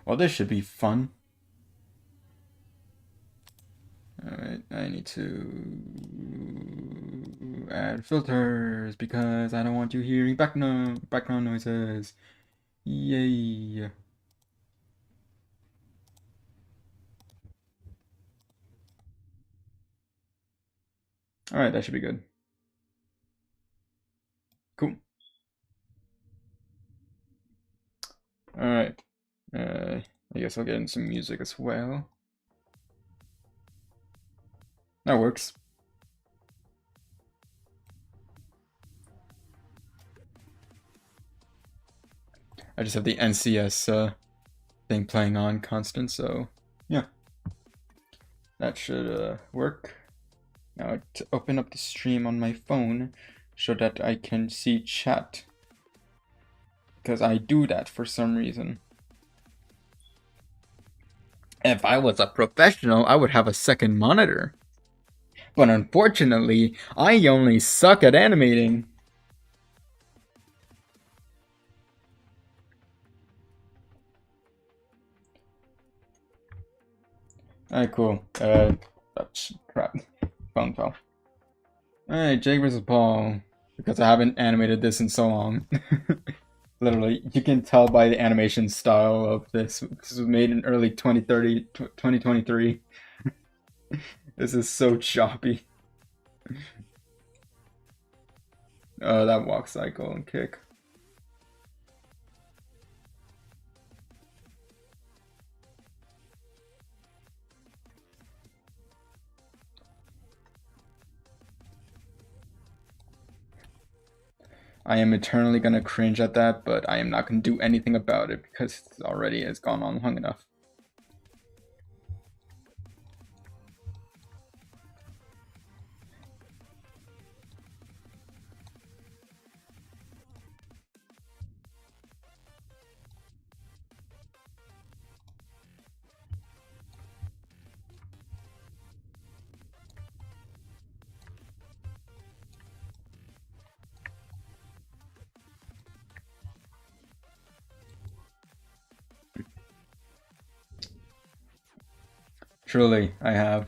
Well, this should be fun. Alright, I need to add filters because I don't want you hearing background noises. Yay. Alright, that should be good. Cool. Alright. I guess I'll get in some music as well. That works. I just have the NCS thing playing on constant, so yeah. That should work. Now to open up the stream on my phone so that I can see chat. Because I do that for some reason. If I was a professional, I would have a second monitor. But unfortunately, I only suck at animating. Alright, cool. Crap. Phone fell. Alright, Jake versus Paul. Because I haven't animated this in so long. Literally, you can tell by the animation style of this. This was made in early 2023. This is so choppy. Oh, that walk cycle and kick. I am eternally gonna cringe at that, but I am not gonna do anything about it because it already has gone on long enough. Truly, I have.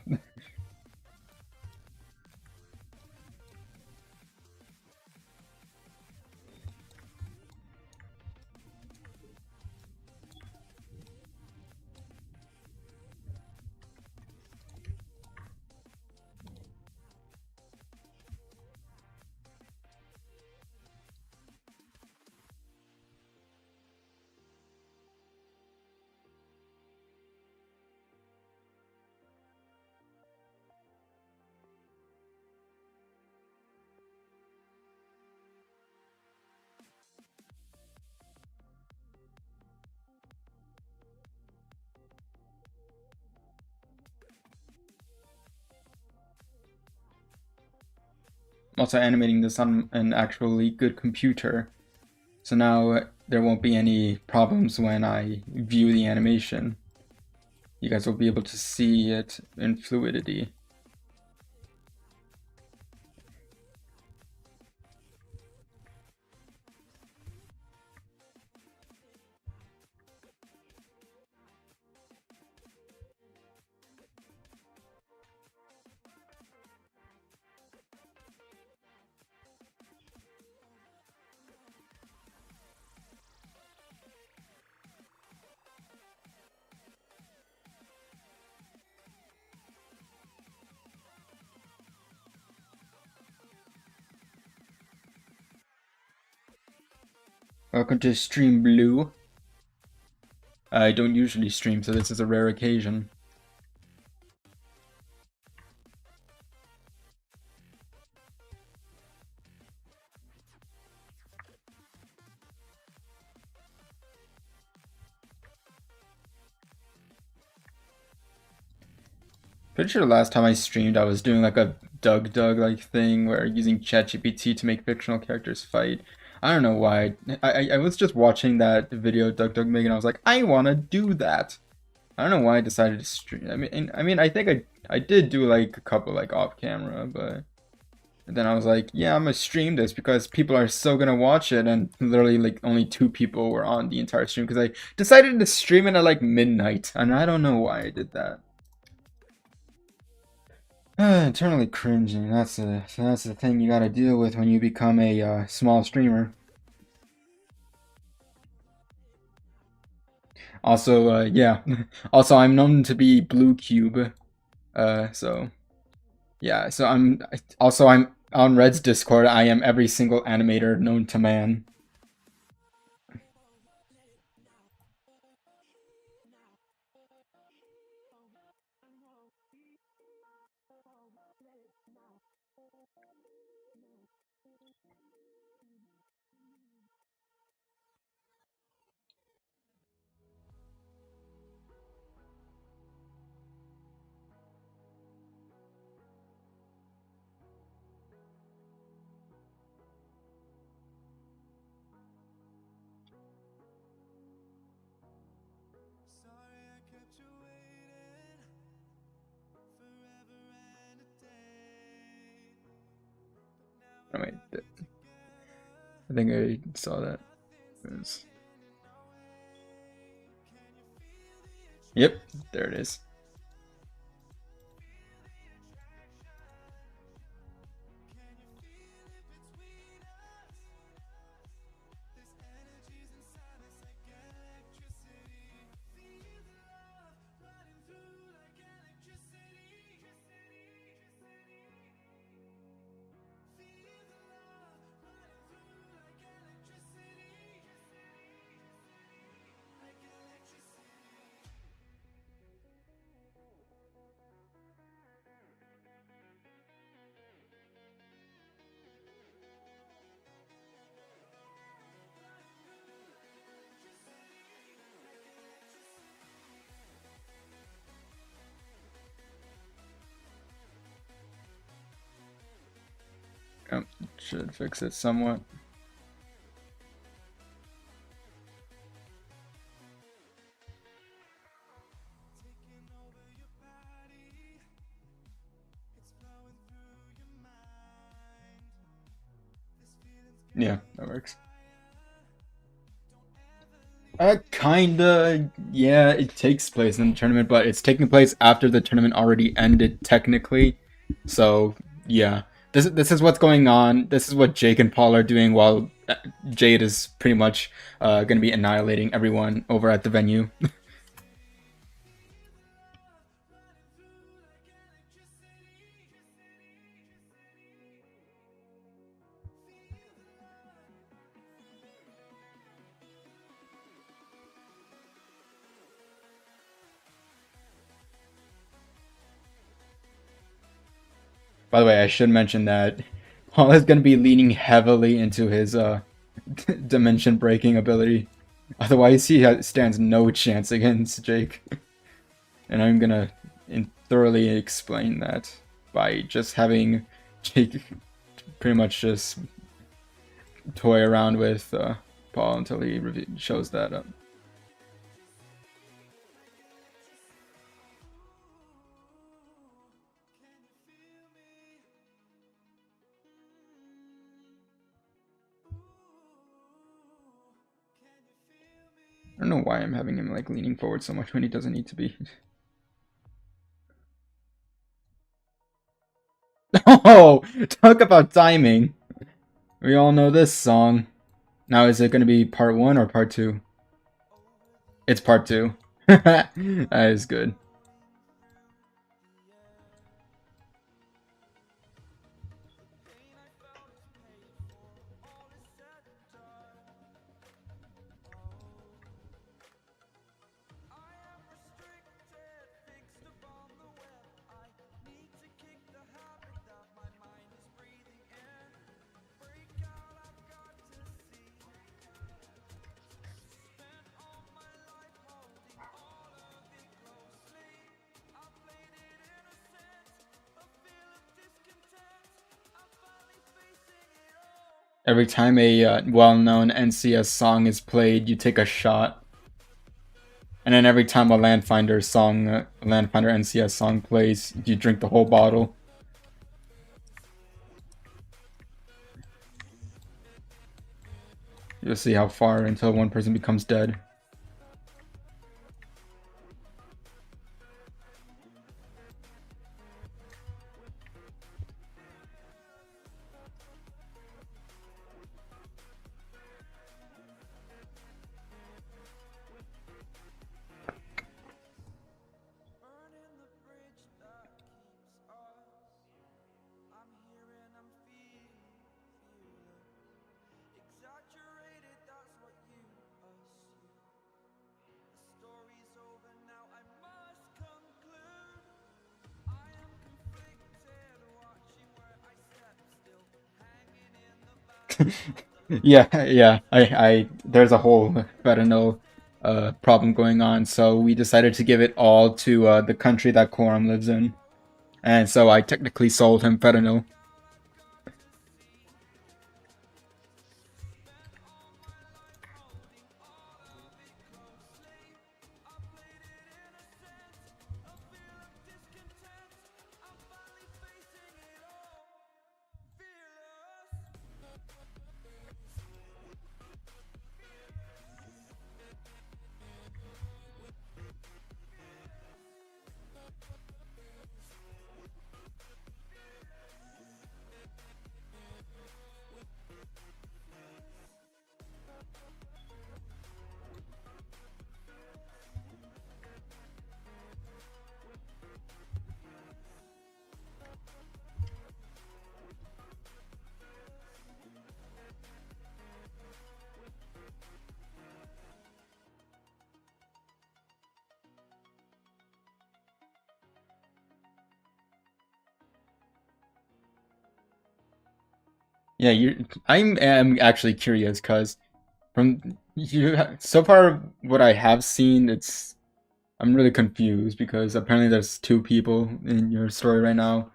I'm also animating this on an actually good computer, so now there won't be any problems when I view the animation. You guys will be able to see it in fluidity. Welcome to Stream Blue. I don't usually stream, so this is a rare occasion. Pretty sure the last time I streamed, I was doing like a Doug like thing where using ChatGPT to make fictional characters fight. I don't know why. I was just watching that video Doug made, and I was like, I want to do that. I don't know why I decided to stream. I mean, I think I did do like a couple like off camera, but And then I was like, yeah, I'm gonna stream this because people are so gonna watch it. And literally, like, only 2 people were on the entire stream because I decided to stream it at like midnight, and I don't know why I did that. Internally cringing. That's the thing you gotta deal with when you become a small streamer. Also, yeah. Also, I'm known to be Blue Cube. So yeah. So I'm on Red's Discord. I am every single animator known to man. Oh, wait, I think I saw that. Yep, there it is. Oh, should fix it somewhat. Yeah, that works. Kinda. Yeah, it takes place in the tournament, but it's taking place after the tournament already ended, technically. So, yeah. This is what's going on. This is what Jake and Paul are doing while Jade is pretty much going to be annihilating everyone over at the venue. By the way, I should mention that Paul is going to be leaning heavily into his dimension breaking ability. Otherwise, he stands no chance against Jake. And I'm gonna thoroughly explain that by just having Jake pretty much just toy around with Paul until he shows that up. I don't know why I'm having him like leaning forward so much when he doesn't need to be. Oh, talk about timing. We all know this song. Now, is it going to be part 1 or part 2? It's part 2. That is good. Every time a well-known NCS song is played, you take a shot. And then every time a Landfinder song, Landfinder NCS song plays, you drink the whole bottle. You'll see how far until one person becomes dead. Yeah. There's a whole fentanyl problem going on, so we decided to give it all to the country that Quorum lives in, and so I technically sold him fentanyl. Yeah, I'm actually curious because from you so far what I have seen, I'm really confused because apparently there's two people in your story right now.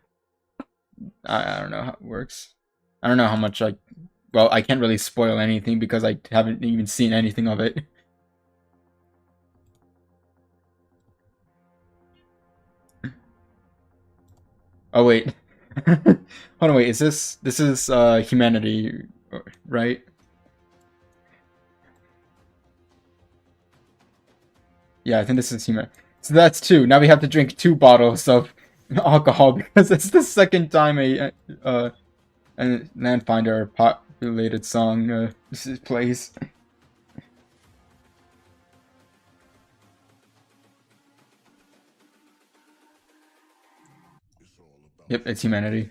I don't know how it works. I don't know how much well, I can't really spoil anything because I haven't even seen anything of it. Oh wait. Hold on, wait, this is humanity, right? Yeah, I think this is human. So that's two. Now we have to drink 2 bottles of alcohol because it's the second time a Landfinder populated song plays. Yep, it's humanity.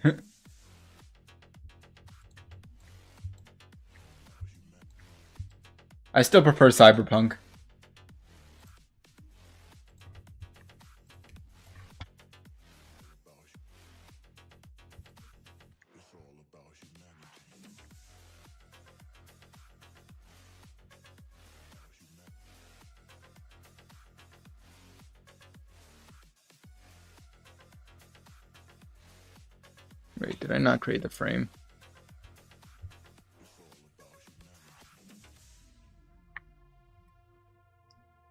I still prefer cyberpunk. Wait, did I not create the frame?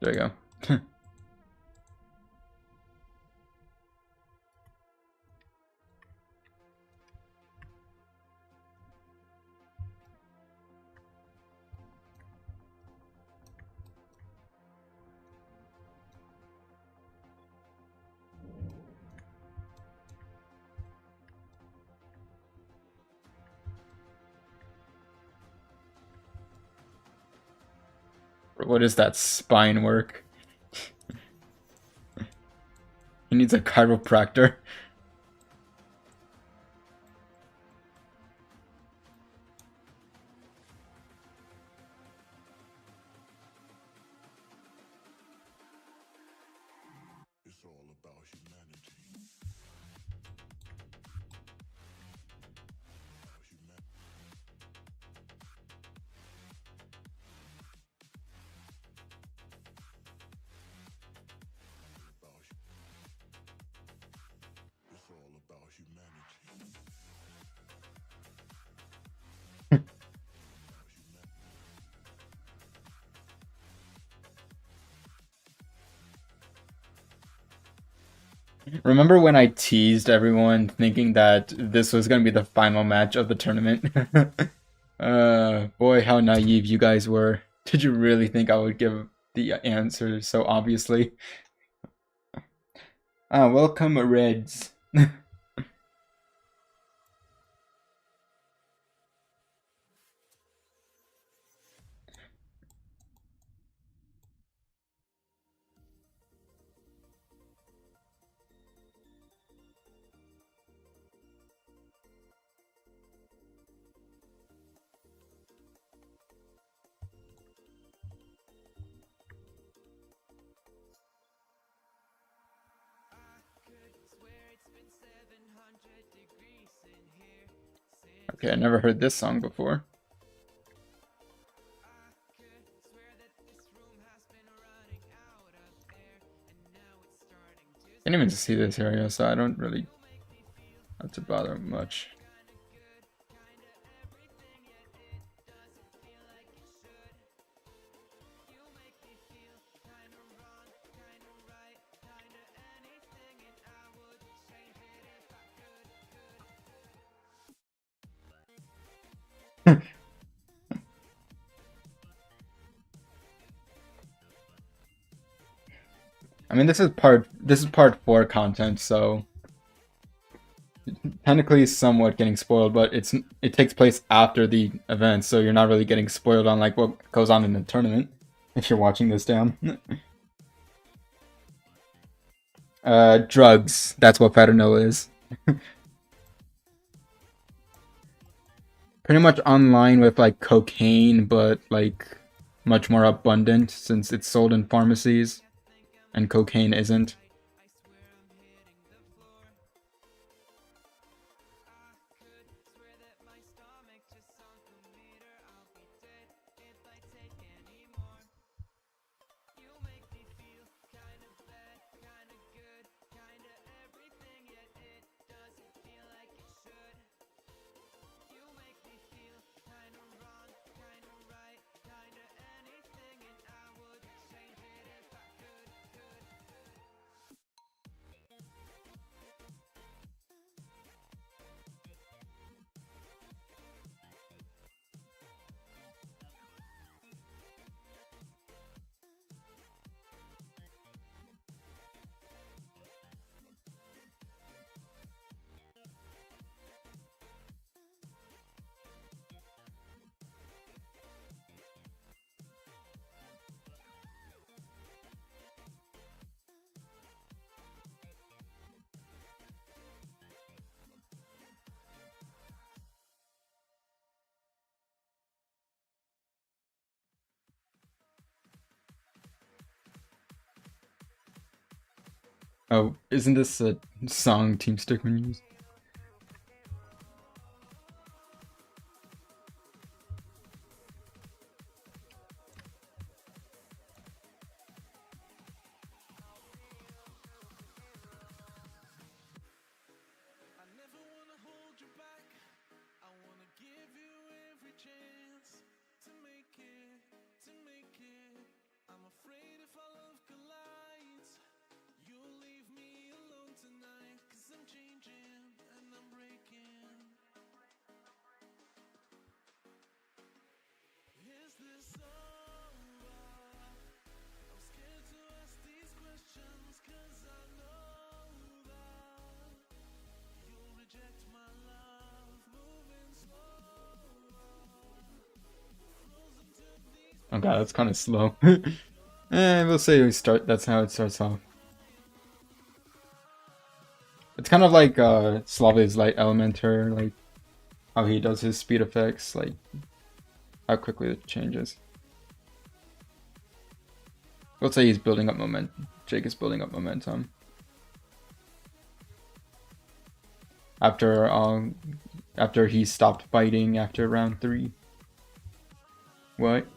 There you go. What is that spine work? He needs a chiropractor. Remember when I teased everyone thinking that this was going to be the final match of the tournament? Boy, how naive you guys were. Did you really think I would give the answer so obviously? Welcome, Reds. Okay, I never heard this song before. Didn't even see this area, so I don't really have to bother much. I mean, this is part 4 content, so technically somewhat getting spoiled, but it takes place after the event, so you're not really getting spoiled on like what goes on in the tournament if you're watching this down. Drugs. That's what fentanyl is. Pretty much online with like cocaine, but like much more abundant since it's sold in pharmacies and cocaine isn't. Oh, isn't this a song Team Stickman used? Oh god, that's kind of slow. We'll say we start. That's how it starts off. It's kind of like Slavi's Light Elementor, like how he does his speed effects, like how quickly it changes. We'll say he's building up momentum. Jake is building up momentum. After he stopped fighting after round 3. What?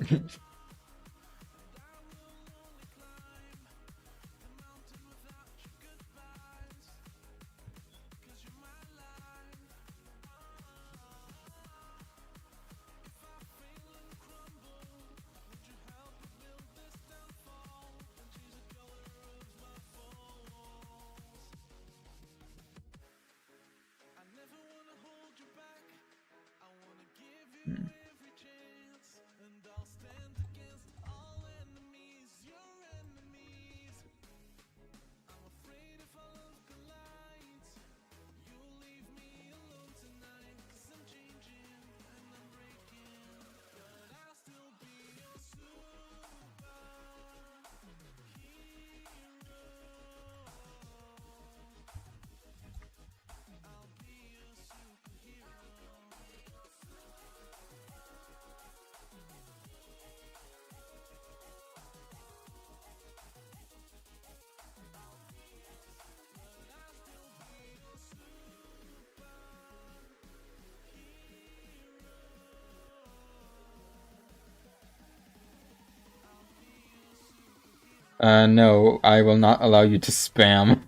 No, I will not allow you to spam.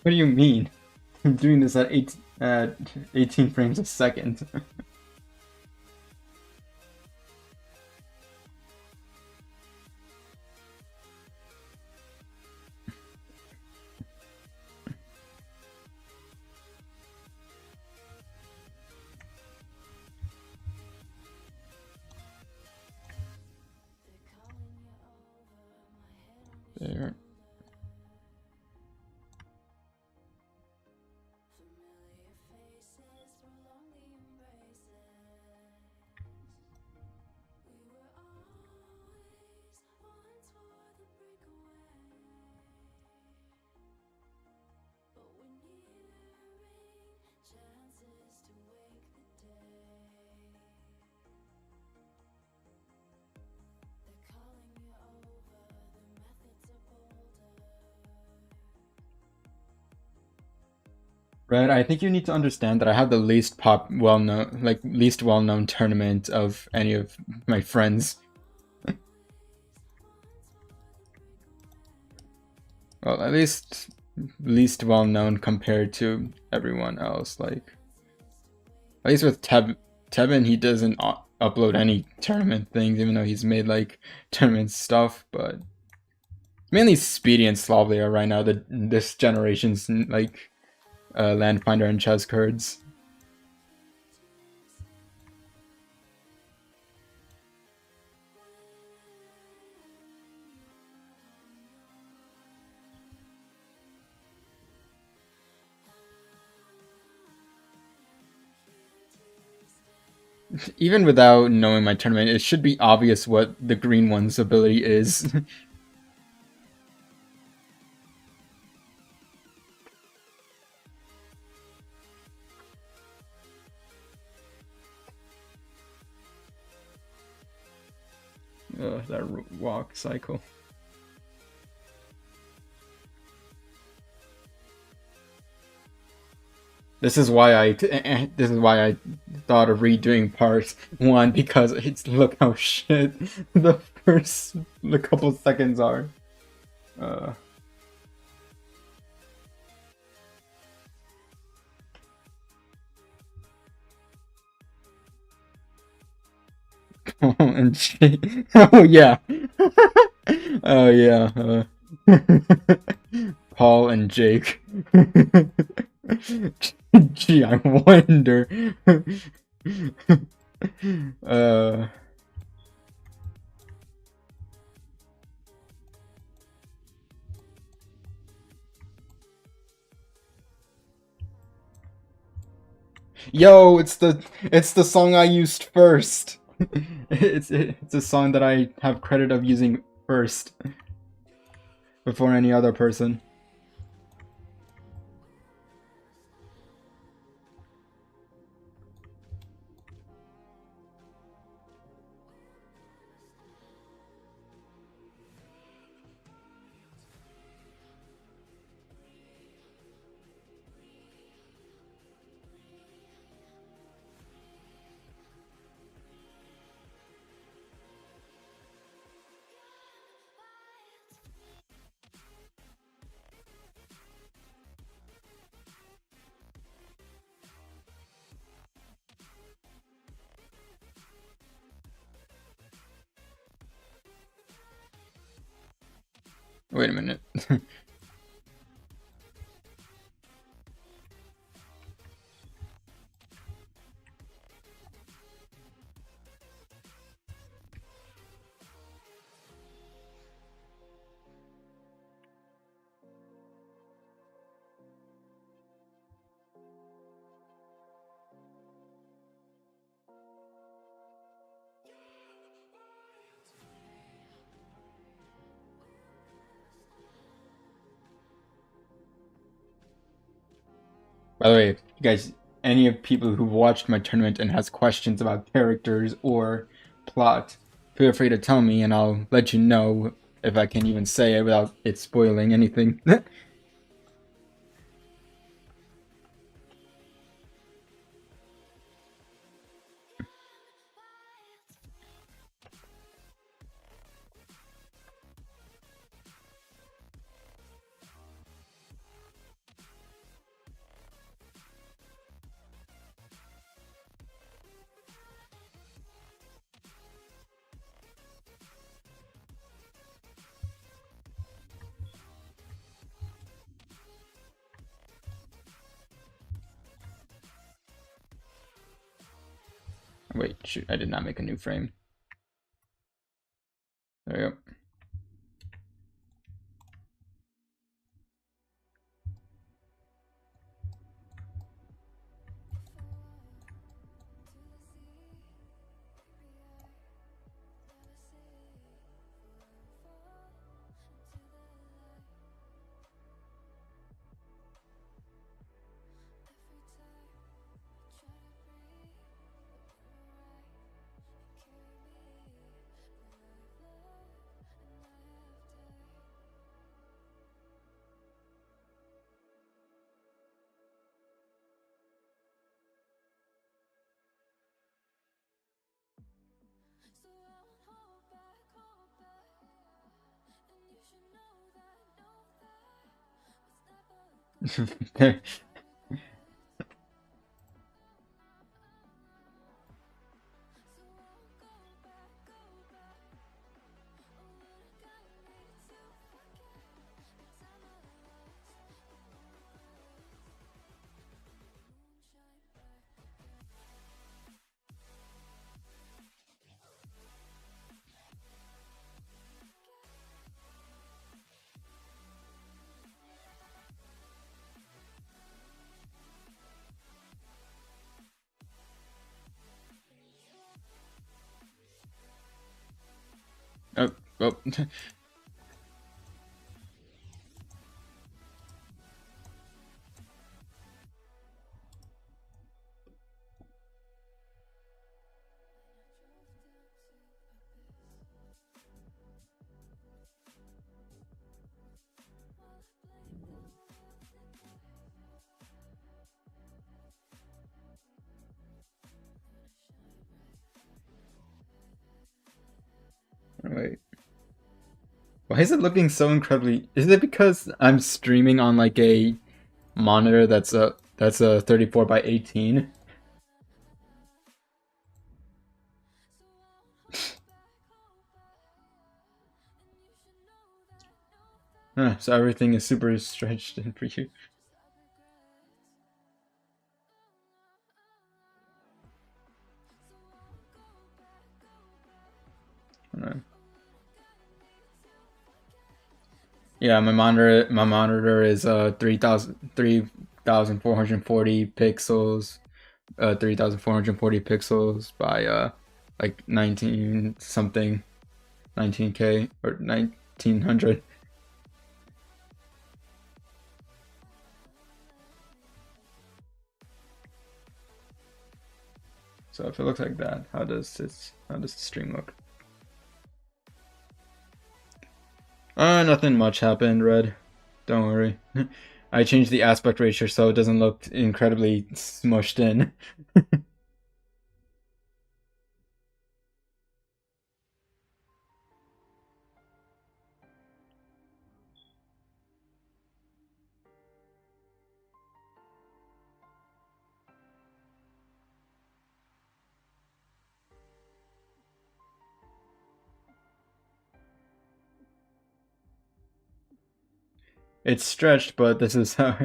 What do you mean? I'm doing this at 18 frames a second. There. Red, I think you need to understand that I have the least well-known tournament of any of my friends. Well, at least well-known compared to everyone else. Like, at least with Tevin, he doesn't upload any tournament things, even though he's made like tournament stuff. But mainly Speedy and Slavlia right now. This generation's like Landfinder and chess cards. Even without knowing my tournament, it should be obvious what the green one's ability is. Ugh, that walk cycle. This is why I thought of redoing part one, because it's look how shit the first the couple seconds are. Uh, and oh yeah. Oh yeah. Paul and Jake. Gee, I wonder. uh Yo, it's the song I used first. It's a song that I have credit of using first before any other person. Wait a minute. By the way, if you guys, any of people who watched my tournament and has questions about characters or plot, feel free to tell me and I'll let you know if I can even say it without it spoiling anything. Wait, shoot, I did not make a new frame. There we go. Oh, oh. Wait. Why is it looking so incredibly? Is it because I'm streaming on like a monitor that's a 34 by 18? So everything is super stretched in for you. Alright. Yeah, my monitor is 3,440 pixels, 3,440 pixels by like 19 something, 19K or 1900. So if it looks like that, how does the stream look? Nothing much happened, Red. Don't worry. I changed the aspect ratio so it doesn't look incredibly smushed in. It's stretched, but this is how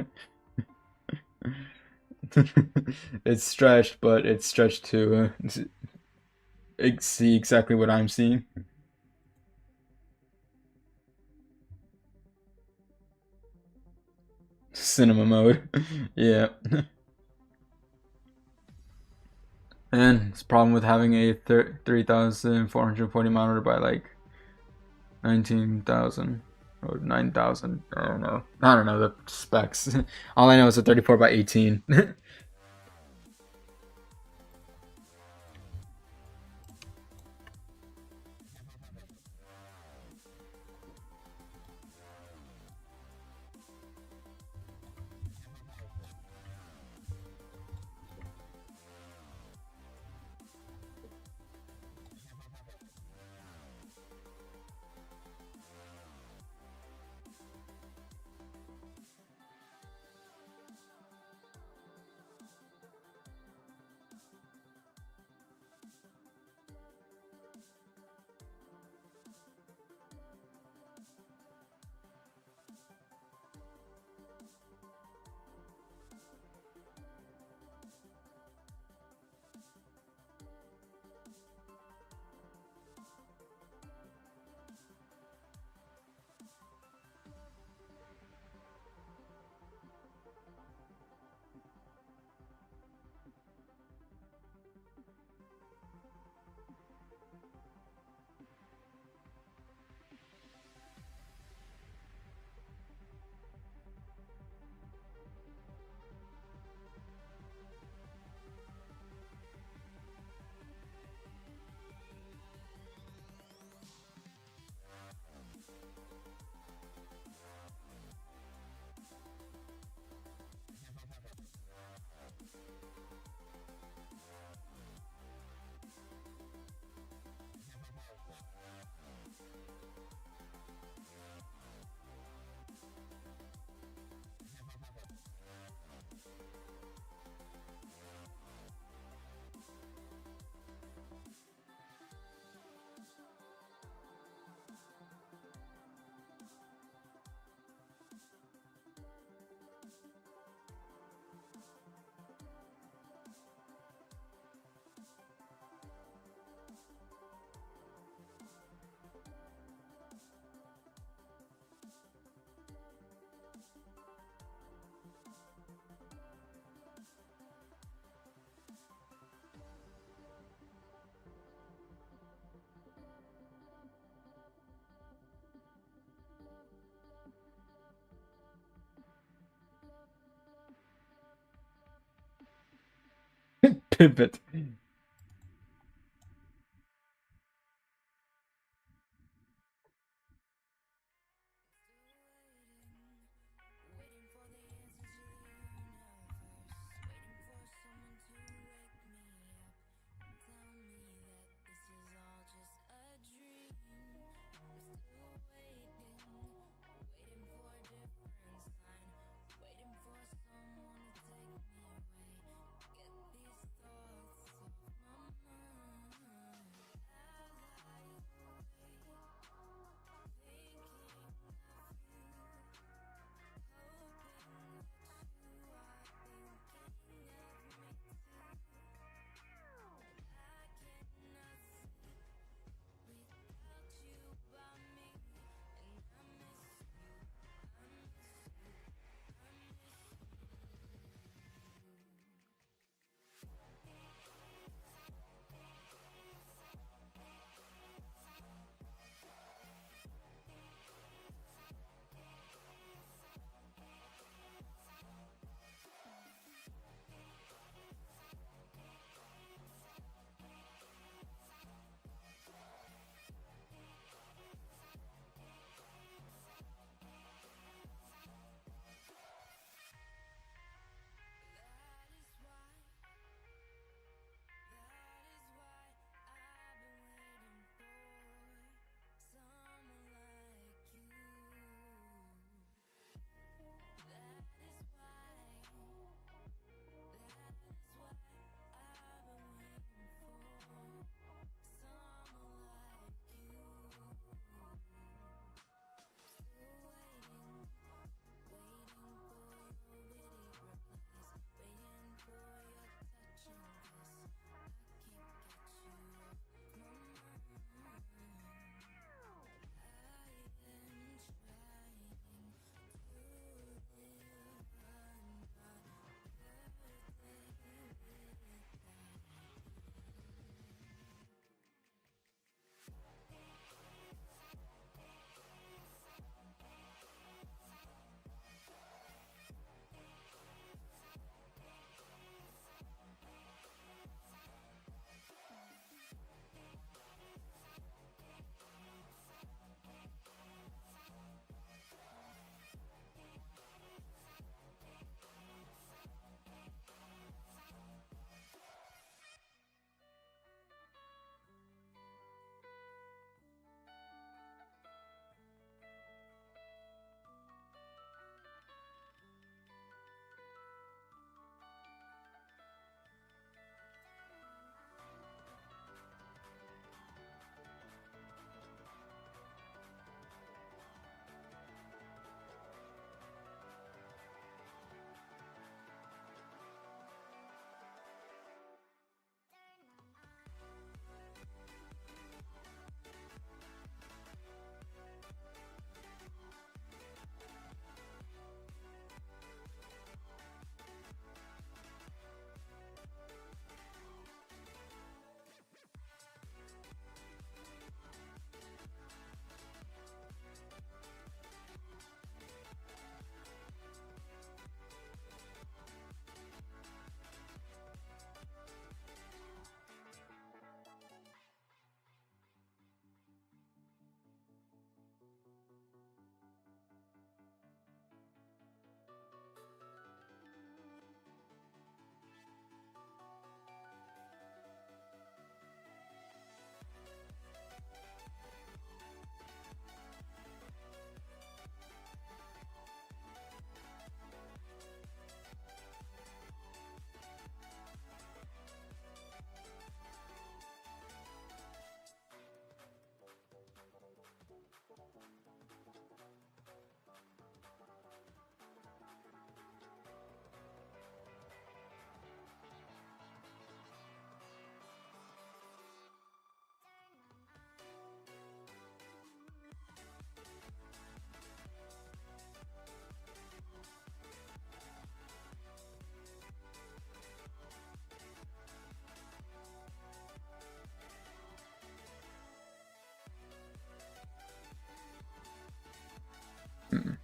it's stretched, but it's stretched to see exactly what I'm seeing. Cinema mode. Yeah. And it's a problem with having a 3,440 monitor by like 19,000 or 9,000. I don't know. I don't know the specs. All I know is a 34 by 18. Pivot. Lions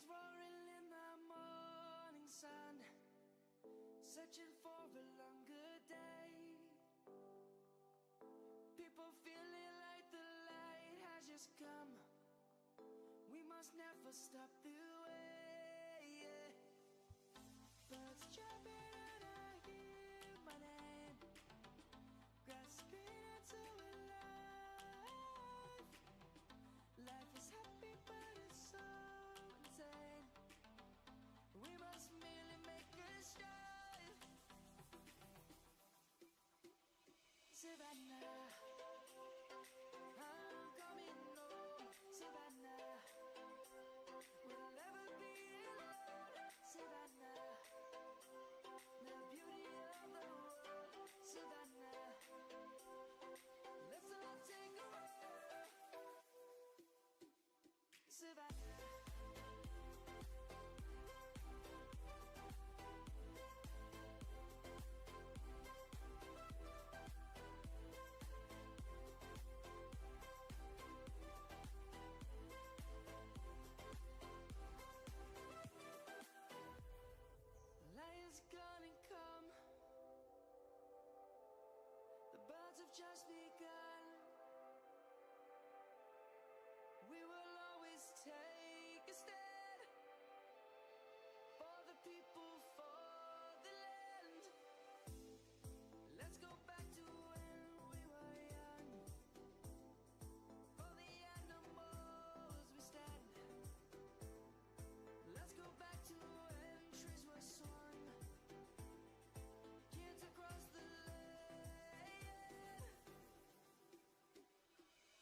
roaring in the morning sun, searching for a longer day. People feeling like the light has just come. We must never stop the way. Yeah. Birds chirping and I hear my name, grasping into a life. Life is happy but it's so insane. We must merely make a start. Savannah, I'm coming home. Savannah, we'll never be alone. Savannah, the beauty of the world. Savannah, let's all take a walk. Savannah. Lions gonna come. The birds have just begun. We will always take a stand for the people, for the land. Let's go back to when we were young. For the animals we stand. Let's go back to when trees were swung. Kids across the land.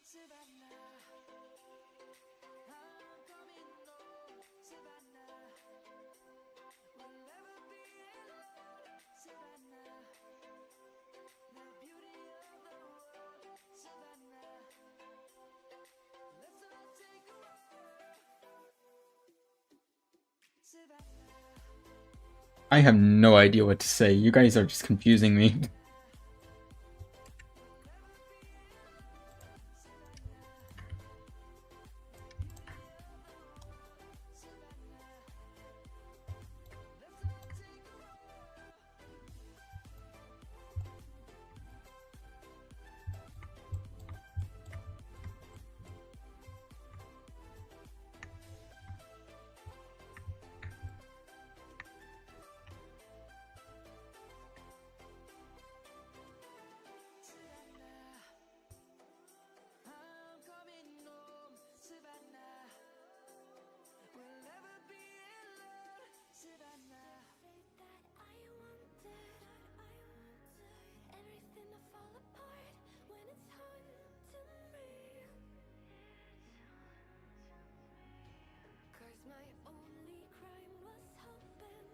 Savannah, I'm coming home. Savannah, we'll never be alone. Savannah, the beauty of the world. Savannah, let's all take a walk. Savannah. I have no idea what to say. You guys are just confusing me. I'm coming home, Savannah. We'll never be alone, Savannah. That I wanted everything to fall apart when it's home to me. 'Cause my only crime was hoping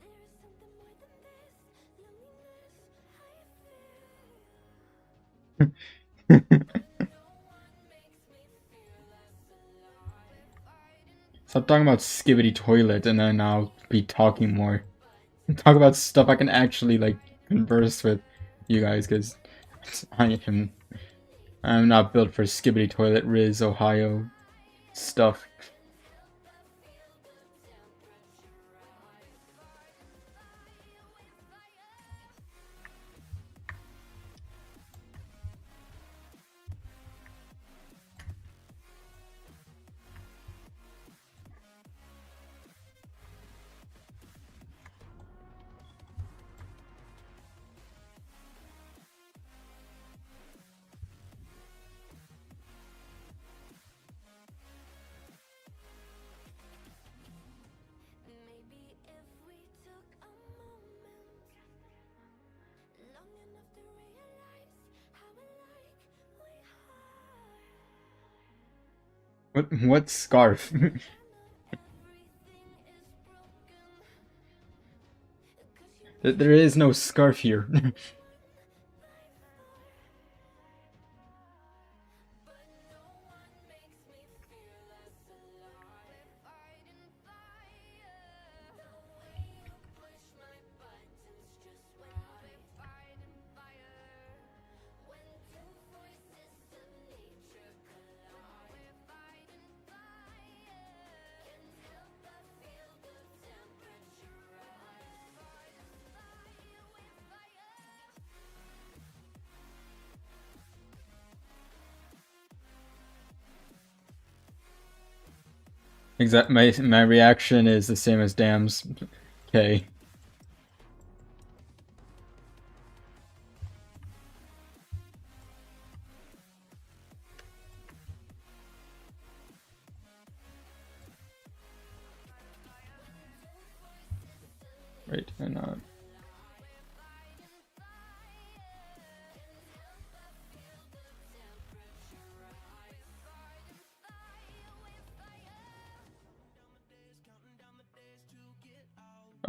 there is something more than this loneliness I feel. Stop talking about skibbity toilet and then I'll be talking more. Talk about stuff I can actually like converse with you guys, because I'm not built for skibbity toilet Riz Ohio stuff. What scarf? There is no scarf here. My reaction is the same as Dam's. Okay. Right, and that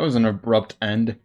was an abrupt end.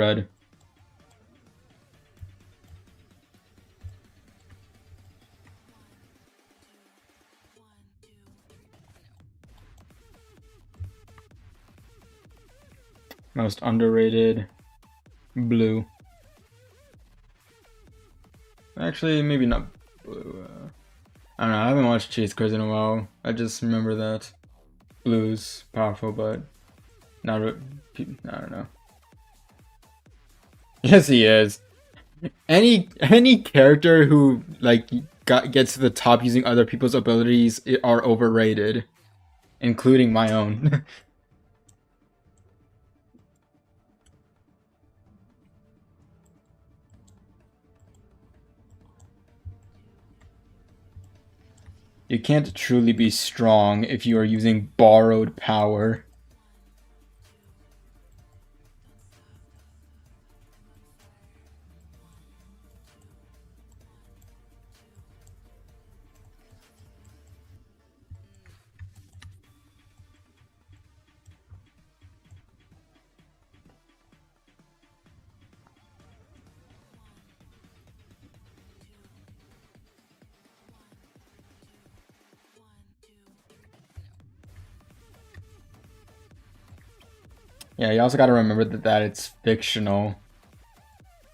Red. Most underrated, blue. Actually, maybe not blue. I don't know. I haven't watched Chase Cars in a while. I just remember that blue's powerful, but not. I don't know. Yes, he is. Any character who like gets to the top using other people's abilities are overrated, including my own. You can't truly be strong if you are using borrowed power. Yeah, you also got to remember that it's fictional.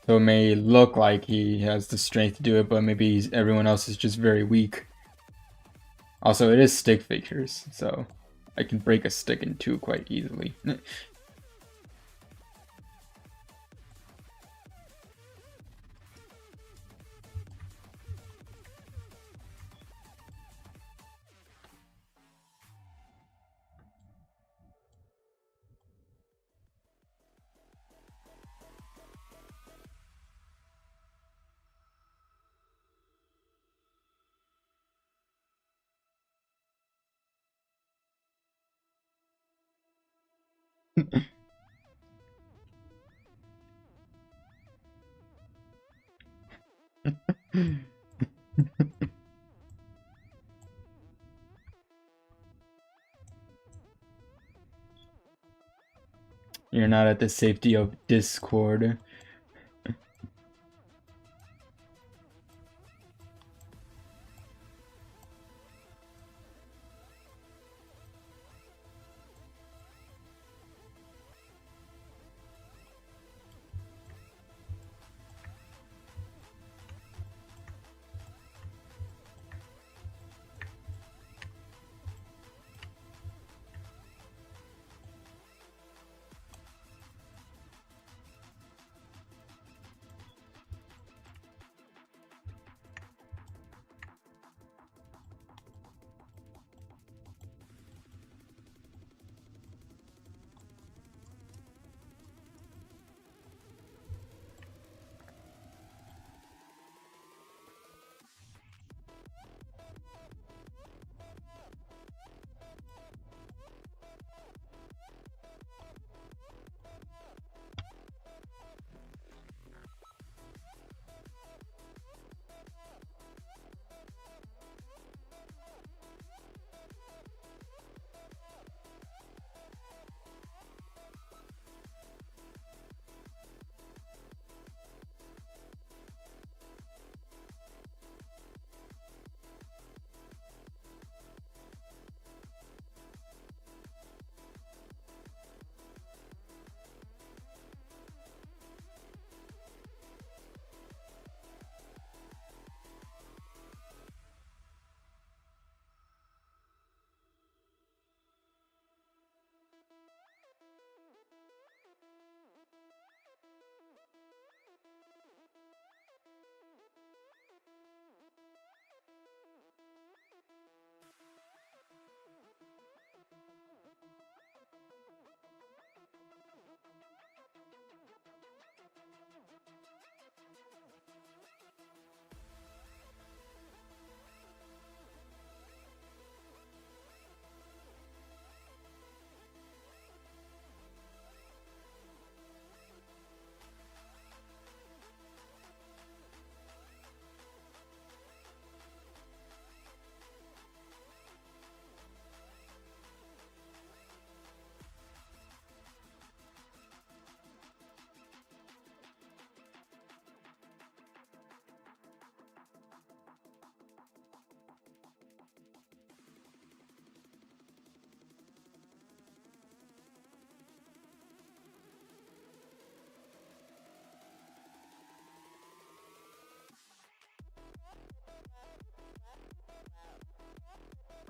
So it may look like he has the strength to do it, but maybe everyone else is just very weak. Also, it is stick figures, so I can break a stick in two quite easily. You're not at the safety of Discord.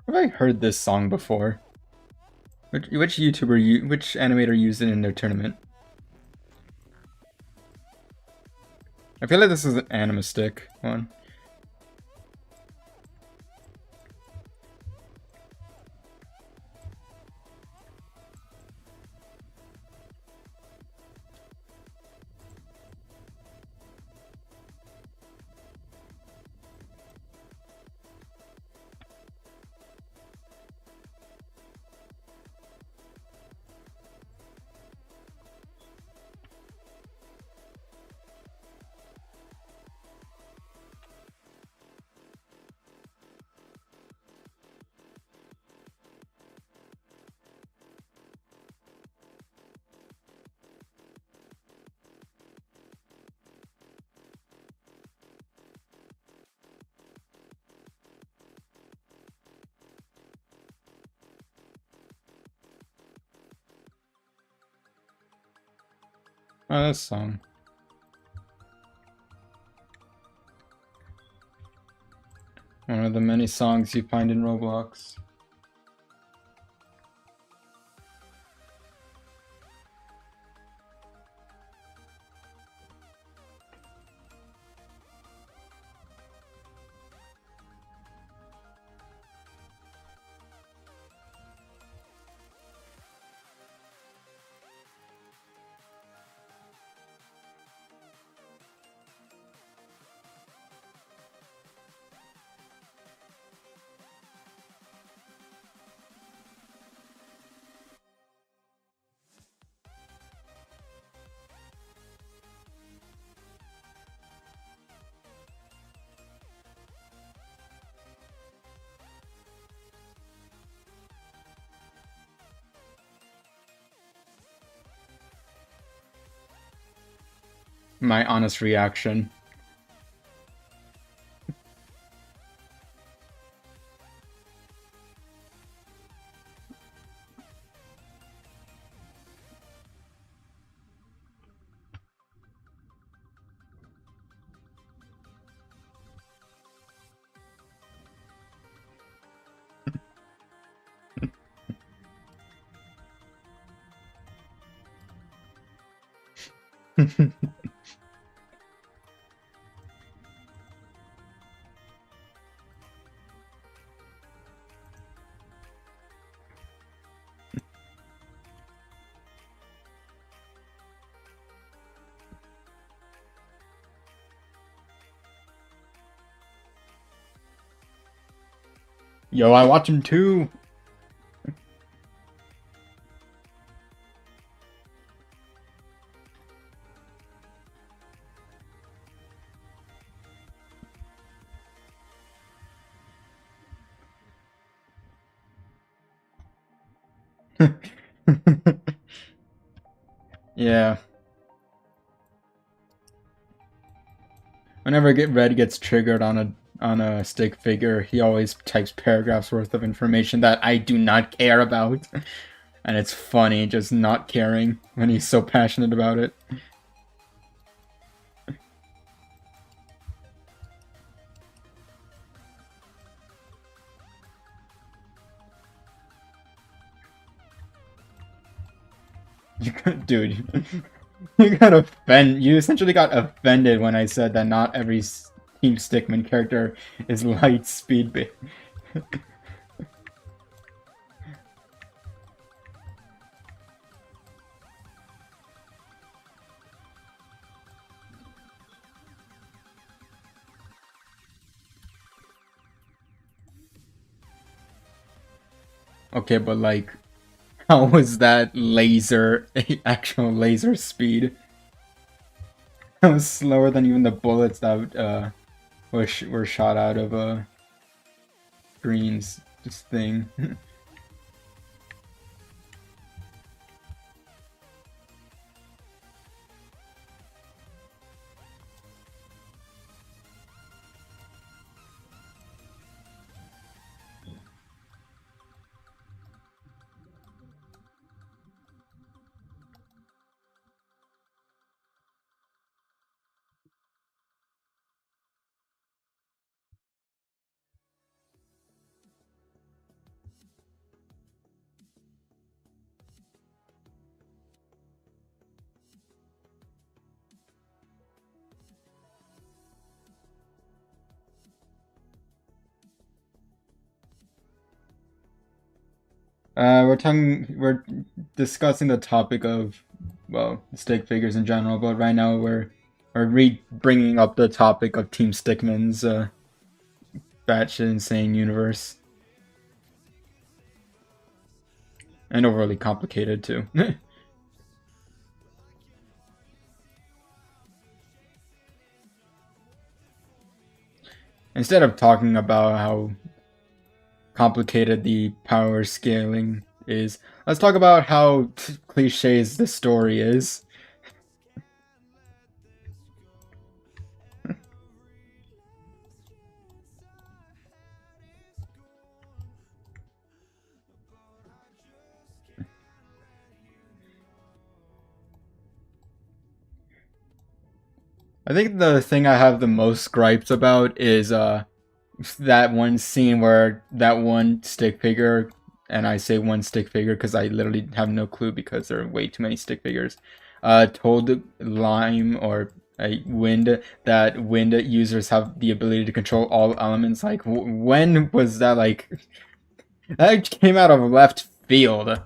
Have I heard this song before? Which YouTuber, which animator used it in their tournament? I feel like this is an Animastic one. Oh, this song. One of the many songs you find in Roblox. My honest reaction. Yo, I watch him too. Yeah. Whenever Get Red gets triggered on a stick figure, he always types paragraphs worth of information that I do not care about. And it's funny just not caring when he's so passionate about it. Dude, you essentially got offended when I said that not every Team Stickman character is light speed bait. Okay, but like, how was that laser actual laser speed? That was slower than even the bullets that were shot out of Green's just thing. we're discussing the topic of, well, stick figures in general, but right now we're bringing up the topic of Team Stickman's batshit insane universe, and overly complicated too. Instead of talking about how complicated the power scaling is, let's talk about how cliches the story is. I think the thing I have the most gripes about is that one scene where that one stick figure, and I say one stick figure because I literally have no clue because there are way too many stick figures, told Lime or Wind that Wind users have the ability to control all elements. Like, when was that? Like, that came out of left field.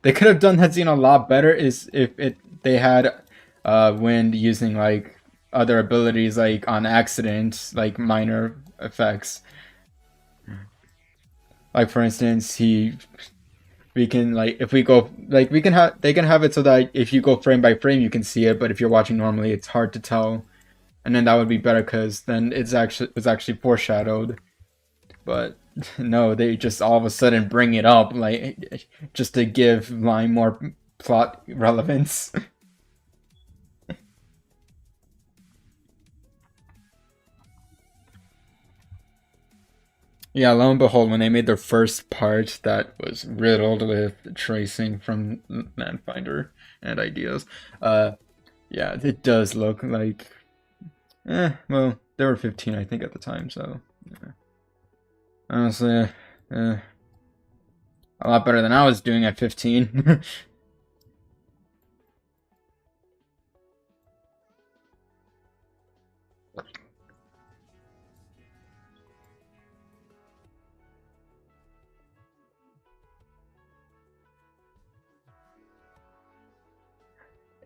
They could have done that scene a lot better. Is if they had Wind using like other abilities like on accident, like minor effects. Like for instance, we can like if we go like we can have they can have it so that if you go frame by frame you can see it, but if you're watching normally it's hard to tell. And then that would be better because then it's actually foreshadowed. But no, they just all of a sudden bring it up like just to give Lime more plot relevance. Yeah, lo and behold, when they made their first part that was riddled with tracing from Manfinder and ideas, yeah, it does look like, well, they were 15, I think, at the time, so, yeah. Honestly, a lot better than I was doing at 15.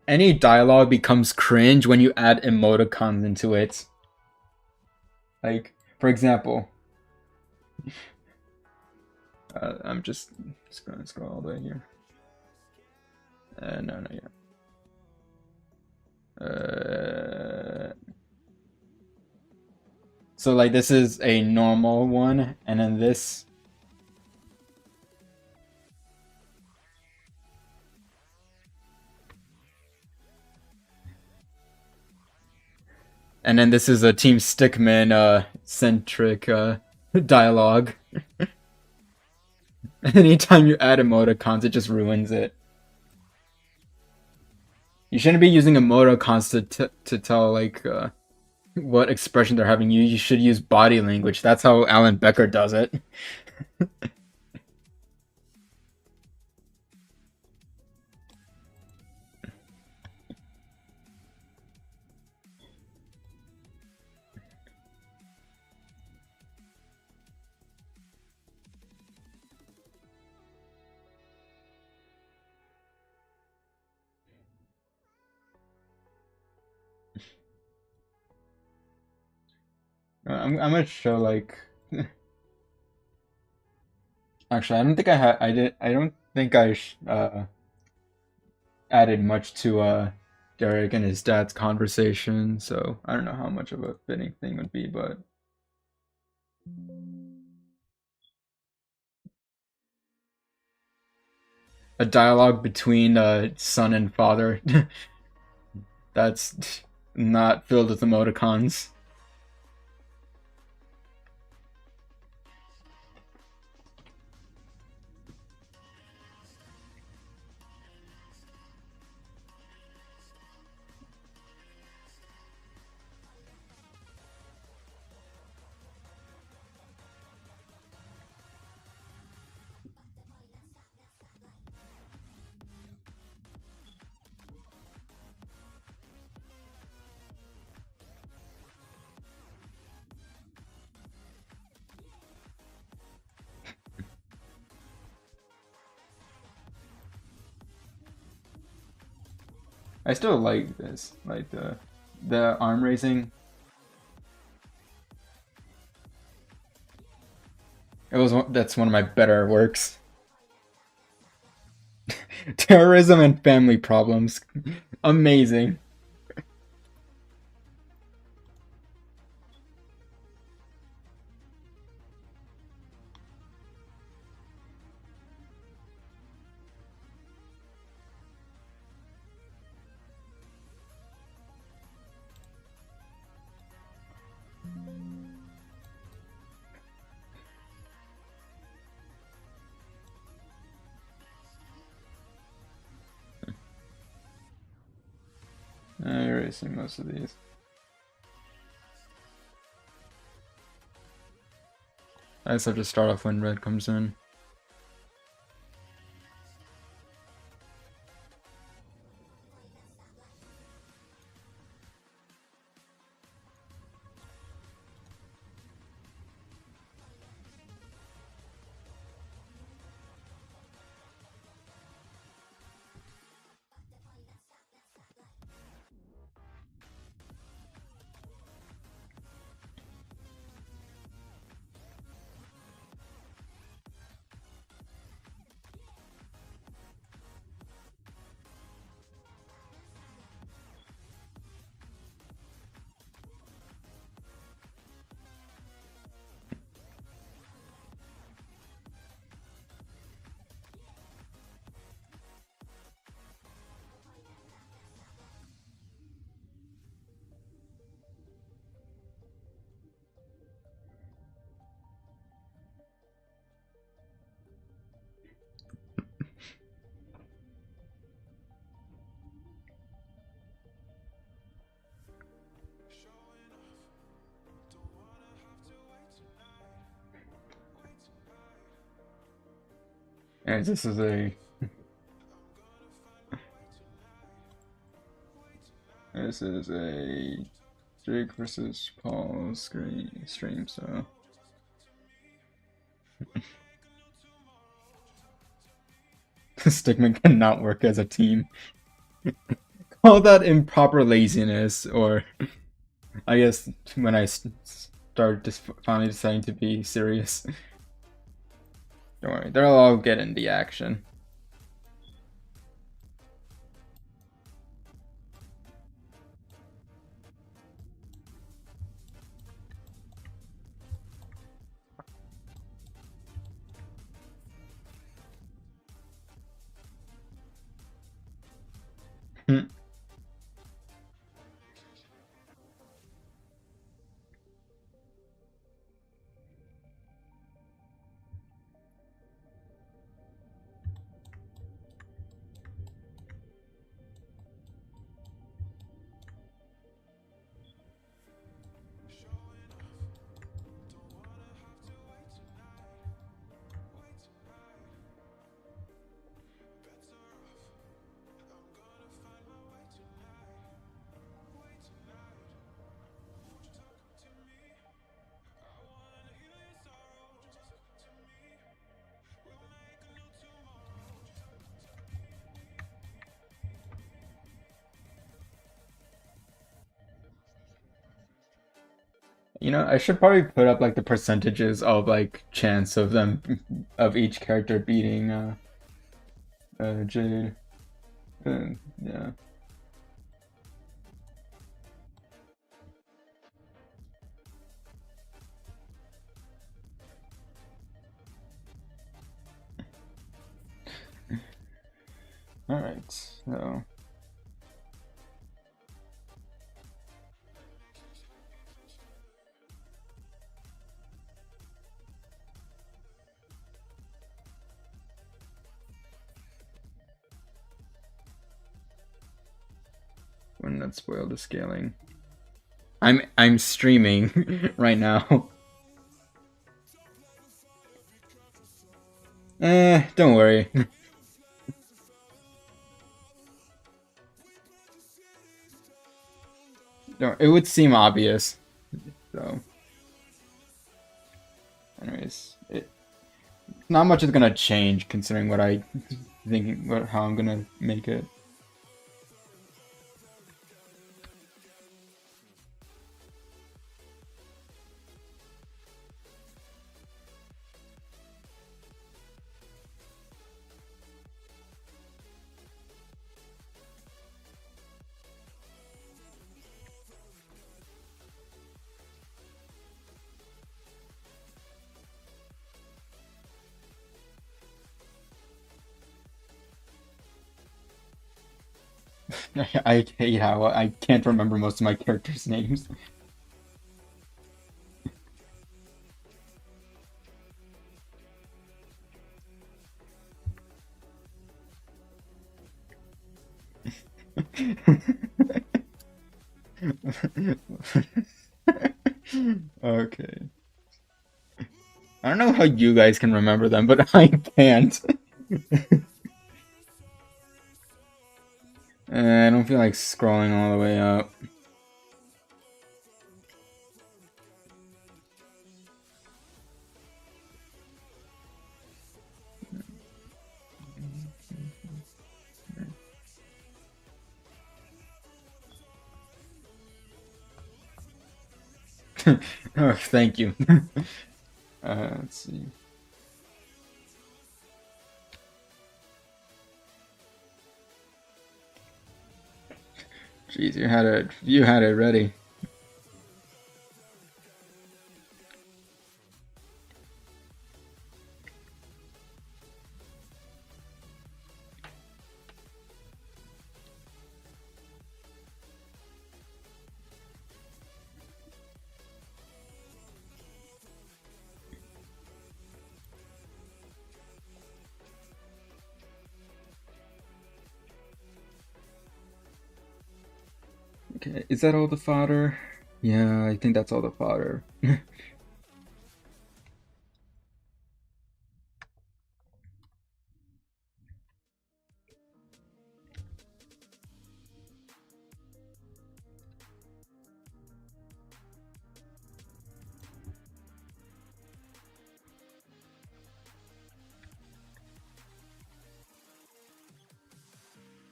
Any dialogue becomes cringe when you add emoticons into it. Like, for example, I'm just gonna scroll all the way here. No, no, yeah. So like this is a normal one, and then this, and then this is a Team Stickman centric dialogue. Anytime you add emoticons, it just ruins it. You shouldn't be using emoticons to tell like what expression they're having. You should use body language. That's how Alan Becker does it. I'm gonna show like. Actually, I don't think I had. I did. I don't think I added much to Derek and his dad's conversation, so I don't know how much of a fitting thing would be, but a dialogue between son and father that's not filled with emoticons. I still like this, like the arm raising. That's one of my better works. Terrorism and family problems. Amazing. Erasing most of these. I just have to start off when red comes in. And this is a Jake versus Paul stream, so Stickman cannot work as a team. Call that improper laziness, or I guess when I started just finally deciding to be serious. Don't worry, they'll all get in the action. You know, I should probably put up like the percentages of like chance of them of each character beating Jade. Yeah. All right. So when not spoil the scaling. I'm streaming right now. Don't worry. Don't, it would seem obvious. So, anyways, not much is gonna change considering what I thinking how I'm gonna make it. I hate how I can't remember most of my characters' names. Okay. I don't know how you guys can remember them, but I can't. I don't feel like scrolling all the way up. Oh, thank you. Let's see. Jeez, you had it ready. Okay, is that all the fodder? Yeah, I think that's all the fodder.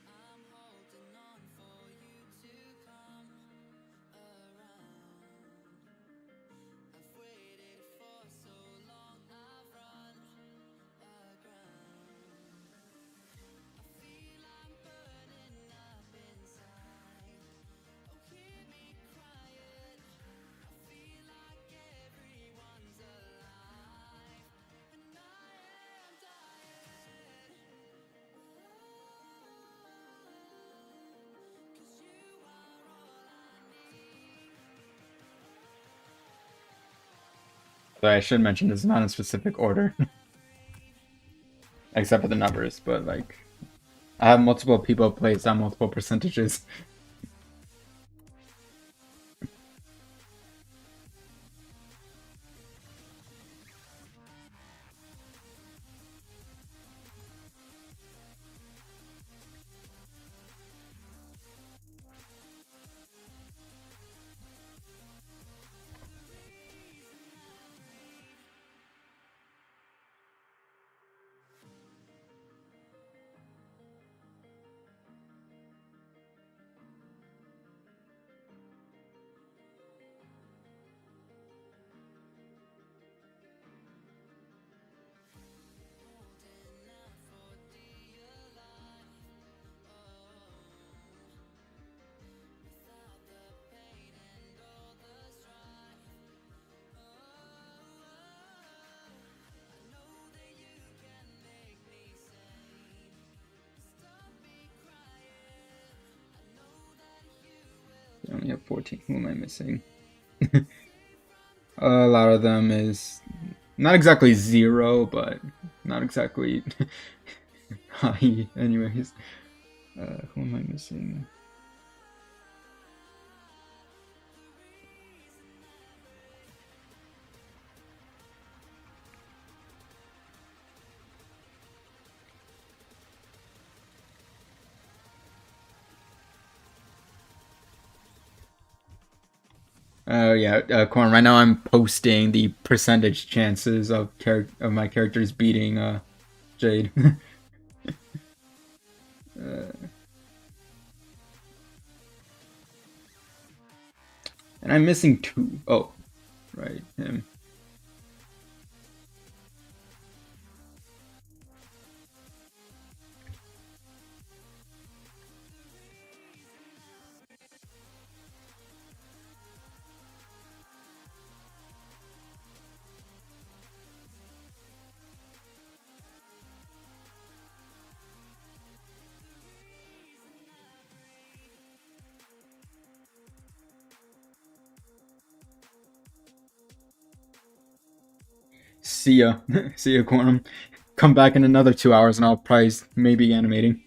I'm holding on for you to come around. I've waited for so long, I've run aground. I feel I'm burning up inside. Oh, hear me crying. I feel like everyone's alive, and I am dying. 'Cause you are all I need. So I should mention this is not in specific order, except for the numbers, but like I have multiple people placed on multiple percentages. Holding out for dear life. Without the pain and all the strife. I know that you can make me sane. Stop me crying. I know that you will I only have 14. Who am I missing? save A lot of them is not exactly zero, but not exactly high. Anyways, who am I missing? Yeah, Corn. Right now, I'm posting the percentage chances of of my characters beating Jade. And I'm missing two. Oh, right, him. See ya. See ya, Quantum. Come back in another 2 hours and I'll probably maybe animating.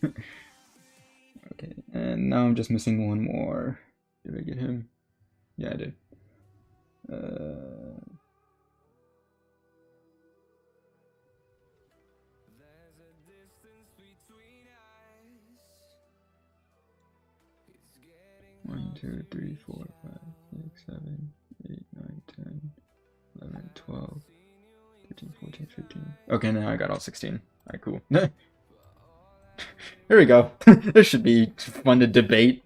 Okay, and now I'm just missing one more. Did I get him? Yeah, I did. There's a distance between us. It's getting 1, 2, hard for 3, me 4, 5, 6, 7, 8, 9, 10, 11, 12, 13, 14, 15. Okay, now I got all 16. Alright, cool. Here we go. This should be fun to debate.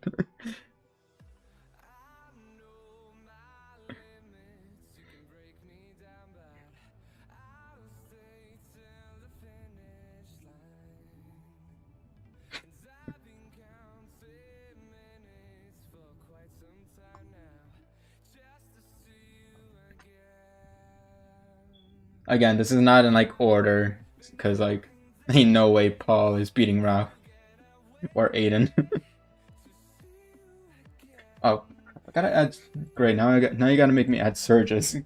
Again, this is not in like order, because like ain't no way Paul is beating Ralph or Aiden. Oh, I gotta add. Great, now you gotta make me add Surges.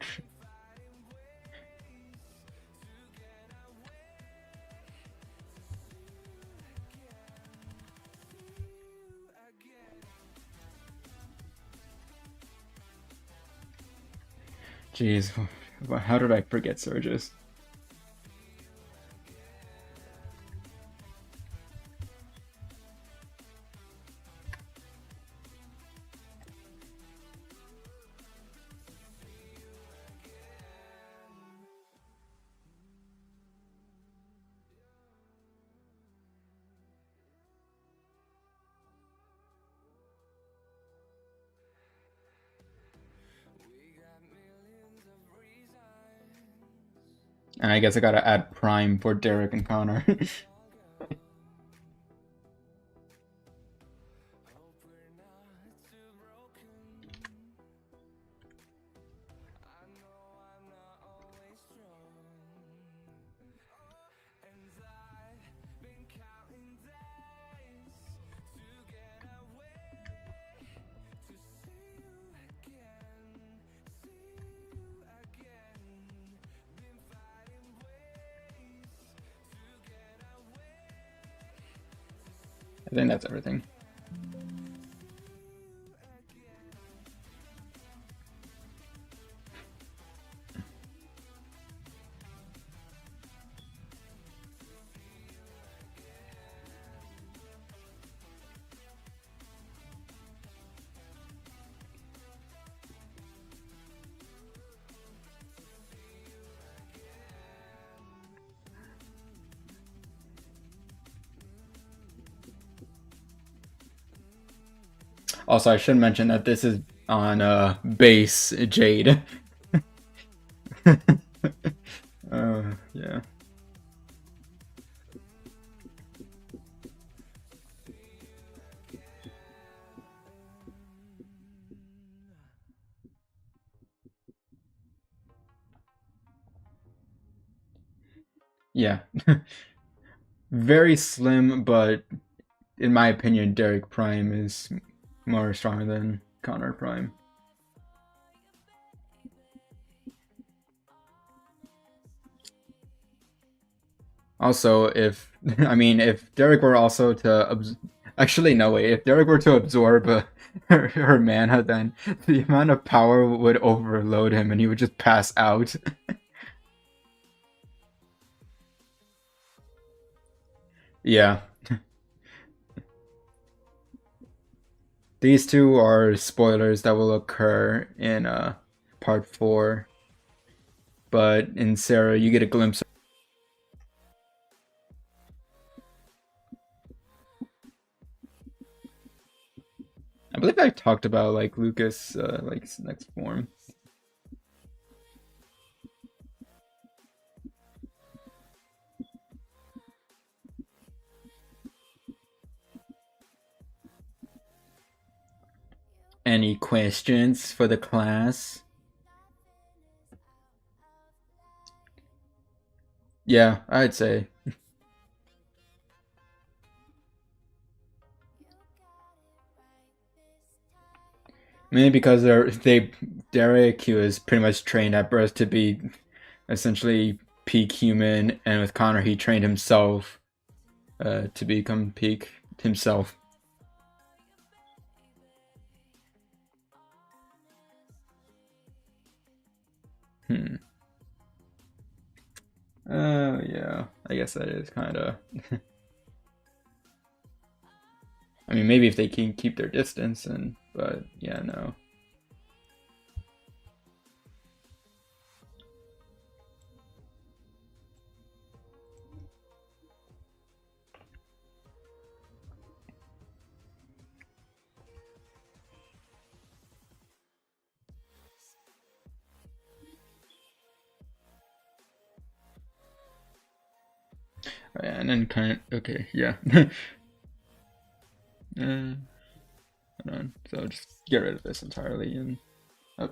Jeez, how did I forget Surges? And I guess I gotta add Prime for Derek and Connor. I think that's everything. Also, I should mention that this is on base Jade. Yeah. Yeah. Very slim, but in my opinion, Derek Prime is more stronger than Connor Prime. Also, if I mean, if Derek were also to actually no way, if Derek were to absorb her mana, then the amount of power would overload him, and he would just pass out. Yeah, these two are spoilers that will occur in part 4, but in Sarah, you get a glimpse. I believe I talked about like Lucas like his next form. Any questions for the class? Yeah, I'd say. Mainly because Derek Q is pretty much trained at birth to be essentially peak human, and with Connor, he trained himself to become peak himself. Yeah, I guess that is kind of. I mean, maybe if they can keep their distance, but yeah, no. Oh, yeah, and then kind of okay, yeah. Hold on. So just get rid of this entirely and. Oh.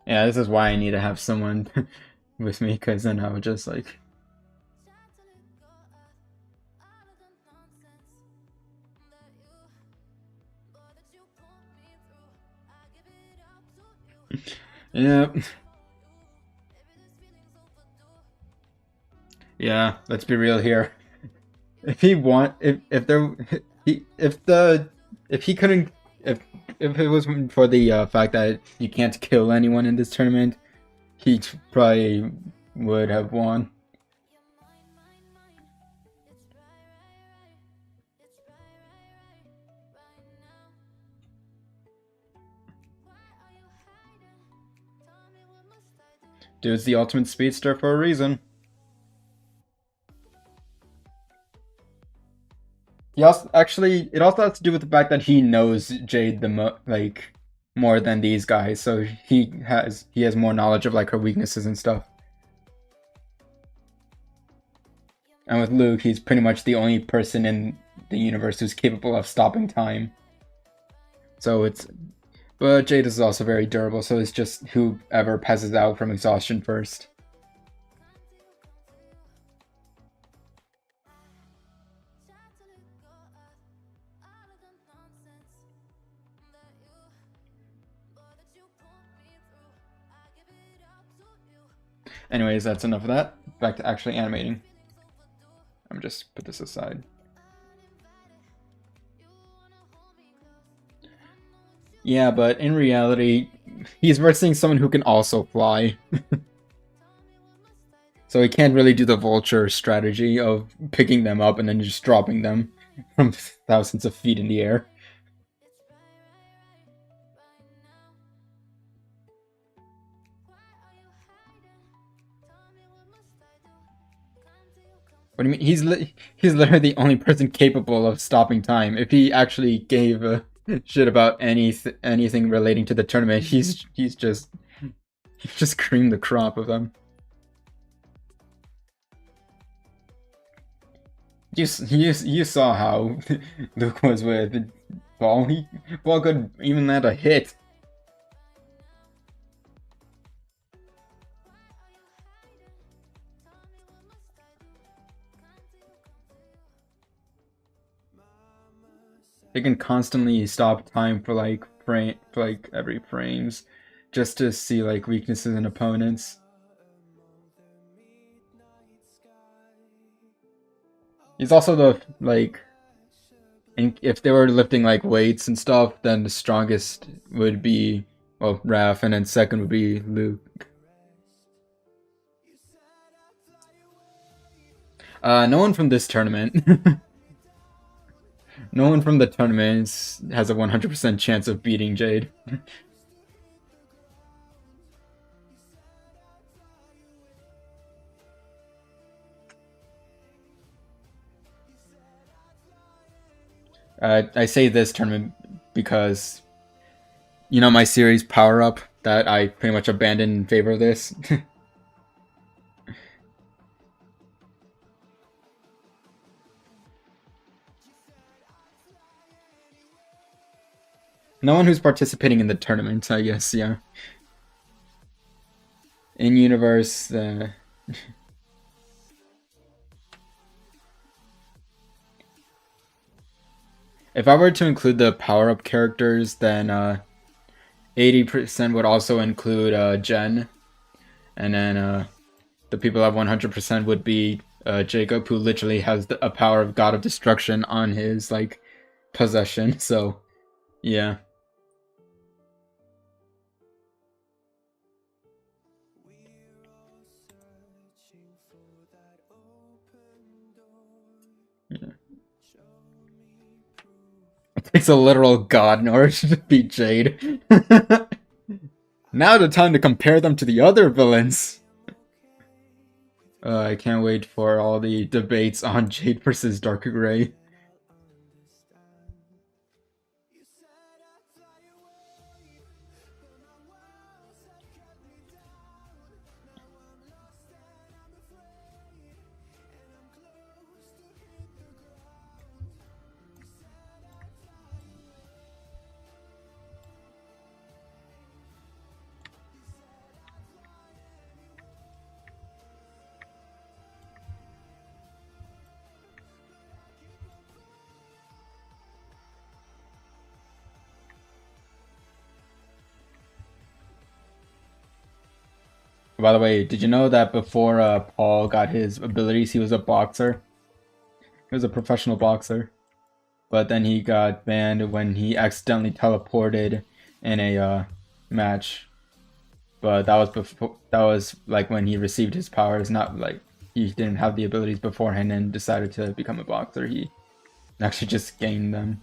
Yeah, this is why I need to have someone with me, because then I would just like. Yep. Yeah, let's be real here. If he want, if there, he, if he couldn't, if it was for the fact that you can't kill anyone in this tournament, he probably would have won. Dude's the ultimate speedster for a reason. He also actually, it also has to do with the fact that he knows Jade like more than these guys, so he has more knowledge of like her weaknesses and stuff. And with Luke, he's pretty much the only person in the universe who's capable of stopping time. So but Jade is also very durable, so it's just whoever passes out from exhaustion first. Anyways, that's enough of that. Back to actually animating. I'm just put this aside. Yeah, but in reality, he's versing someone who can also fly. So he can't really do the vulture strategy of picking them up and then just dropping them from thousands of feet in the air. What do you mean? He's literally the only person capable of stopping time. If he actually gave a shit about anything relating to the tournament, he's just creamed the crop of them. You saw how Luke was with Paul. Paul could even land a hit. They can constantly stop time for like every frames, just to see like weaknesses in opponents. He's also the like, and if they were lifting like weights and stuff, then the strongest would be Raph, and then second would be Luke. No one from this tournament. No one from the tournament has a 100% chance of beating Jade. I say this tournament because, you know, my series Power Up that I pretty much abandoned in favor of this. No one who's participating in the tournament, I guess. Yeah. In universe, if I were to include the power up characters, then 80% would also include Jen, and then the people at 100% would be Jacob, who literally has a power of God of Destruction on his like possession. So yeah. We're all searching for that open door. Yeah. Show me proof. It takes a literal god in order to defeat Jade. Now the time to compare them to the other villains. I can't wait for all the debates on Jade versus Dark Gray. You said I'd fly away, but my walls have kept me down. Now I'm lost and I'm afraid, and I'm close to hit the ground. You said I'd fly away. You said I'd fly anyway. By the way, did you know that before Paul got his abilities, he was a boxer? He was a professional boxer. But then he got banned when he accidentally teleported in a match. But that was before. That was like when he received his powers, not like he didn't have the abilities beforehand and decided to become a boxer. He actually just gained them.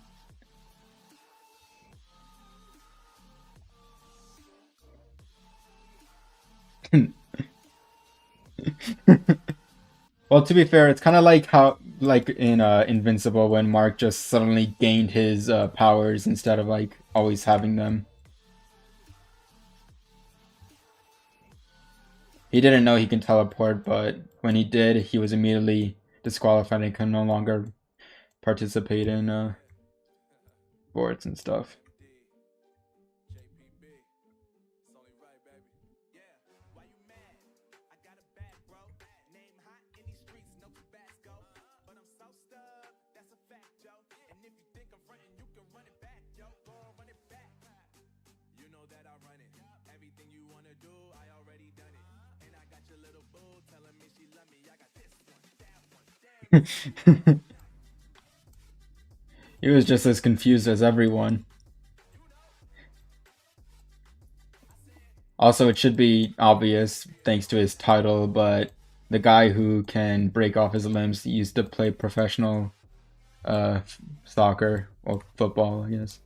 Well, to be fair, it's kind of like how, like in Invincible, when Mark just suddenly gained his powers instead of like always having them. He didn't know he can teleport, but when he did, he was immediately disqualified and could no longer participate in sports and stuff. JPB, it's only right, baby. Yeah, why you mad? I got a bag, bro. Name hot in these streets, no Tabasco. But I'm so stuck, that's a fact, Joe. And if you think I'm frontin', you can run it back, yo. Go on, run it back. You know that I run it. Everything you wanna do, I already done it. And I got your little boo telling me she love me. I got this one, that one, damn. He was just as confused as everyone. Also, it should be obvious thanks to his title, but the guy who can break off his limbs used to play professional uh, soccer or football, I guess.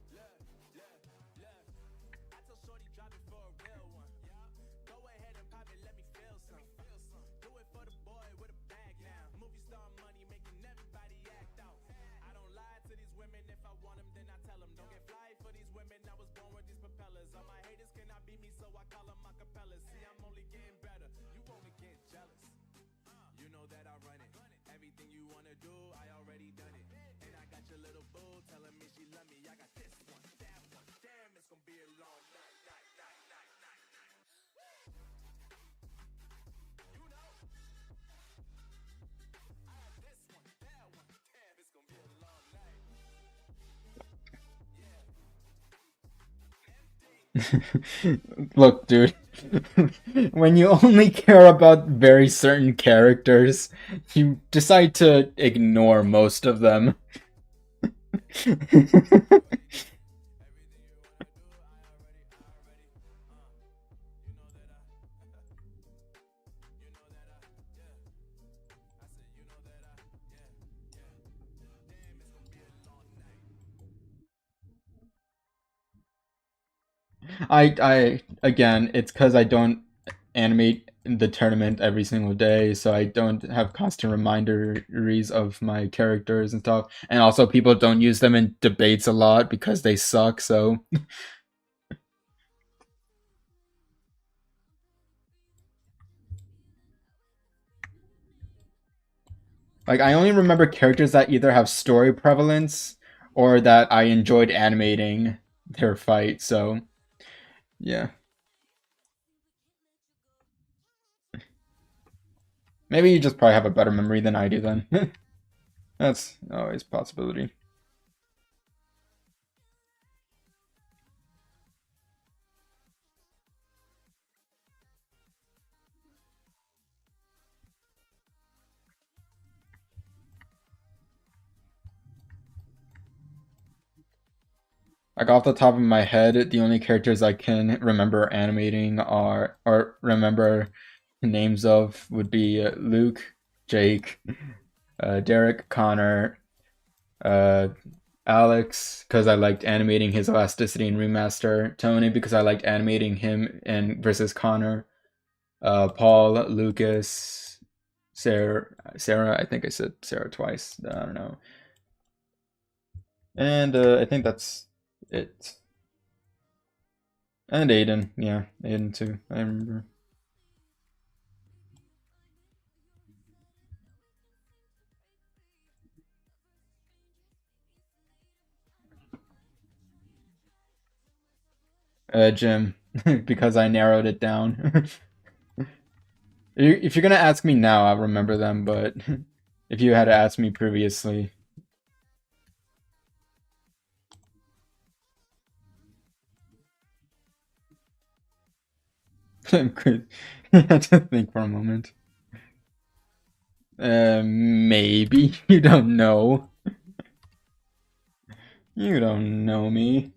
Everything you wanna do, I already done it. And I got your little boo telling me she love me. I got this one, that one. Damn, it's gonna be a long night, night, night, night, night, night. You know, I got this one, that one. Damn, it's gonna be a long night. Look, dude, when you only care about very certain characters, you decide to ignore most of them. I again, it's because I don't animate the tournament every single day, so I don't have constant reminders of my characters and stuff. And also, people don't use them in debates a lot because they suck. So, like, I only remember characters that either have story prevalence or that I enjoyed animating. their fight. So yeah, maybe you just probably have a better memory than I do then. That's always a possibility. Like off the top of my head, the only characters I can remember animating are or remember names of would be Luke, Jake, Derek, Connor, uh, Alex because I liked animating his elasticity in remaster, Tony because I liked animating him in versus Connor, Paul, Lucas, Sarah. I think I said Sarah twice. I don't know, and I think that's it. And Aiden, yeah, Aiden too. I remember. Jim, because I narrowed it down. If you're gonna ask me now, I'll remember them, but if you had asked me previously, I had to think for a moment. Maybe. You don't know. You don't know me.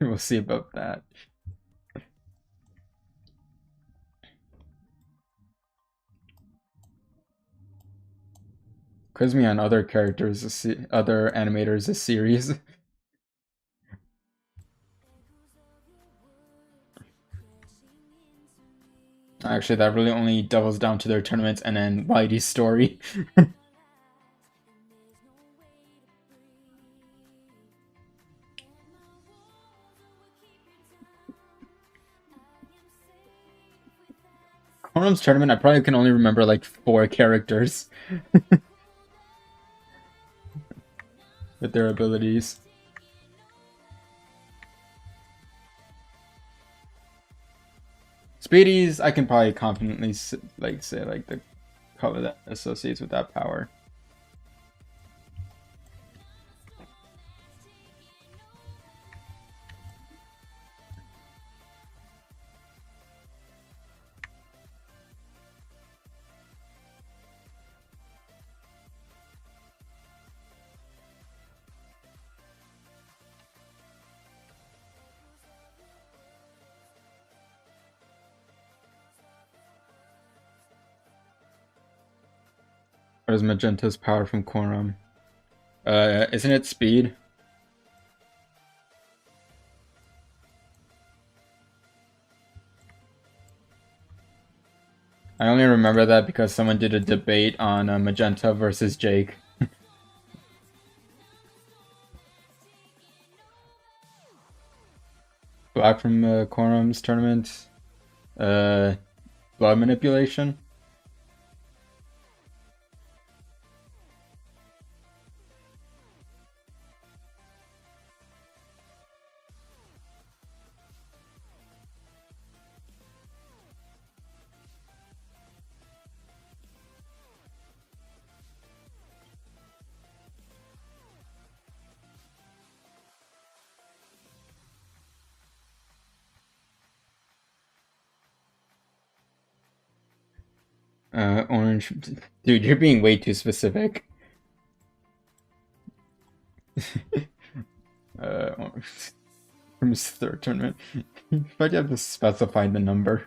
We'll see about that. Quiz me on other characters, other animators, this series. Actually, that really only doubles down to their tournaments and then Whitey's story. Quorum's tournament, I probably can only remember like 4 characters with their abilities. Speedies, I can probably confidently like say like the color that associates with that power. What is Magenta's power from Quorum? Isn't it speed? I only remember that because someone did a debate on Magenta versus Jake. Black from Quorum's tournament. Uh, Blood manipulation. Orange. Dude, you're being way too specific. Orange. From his third tournament. But you have to specify the number.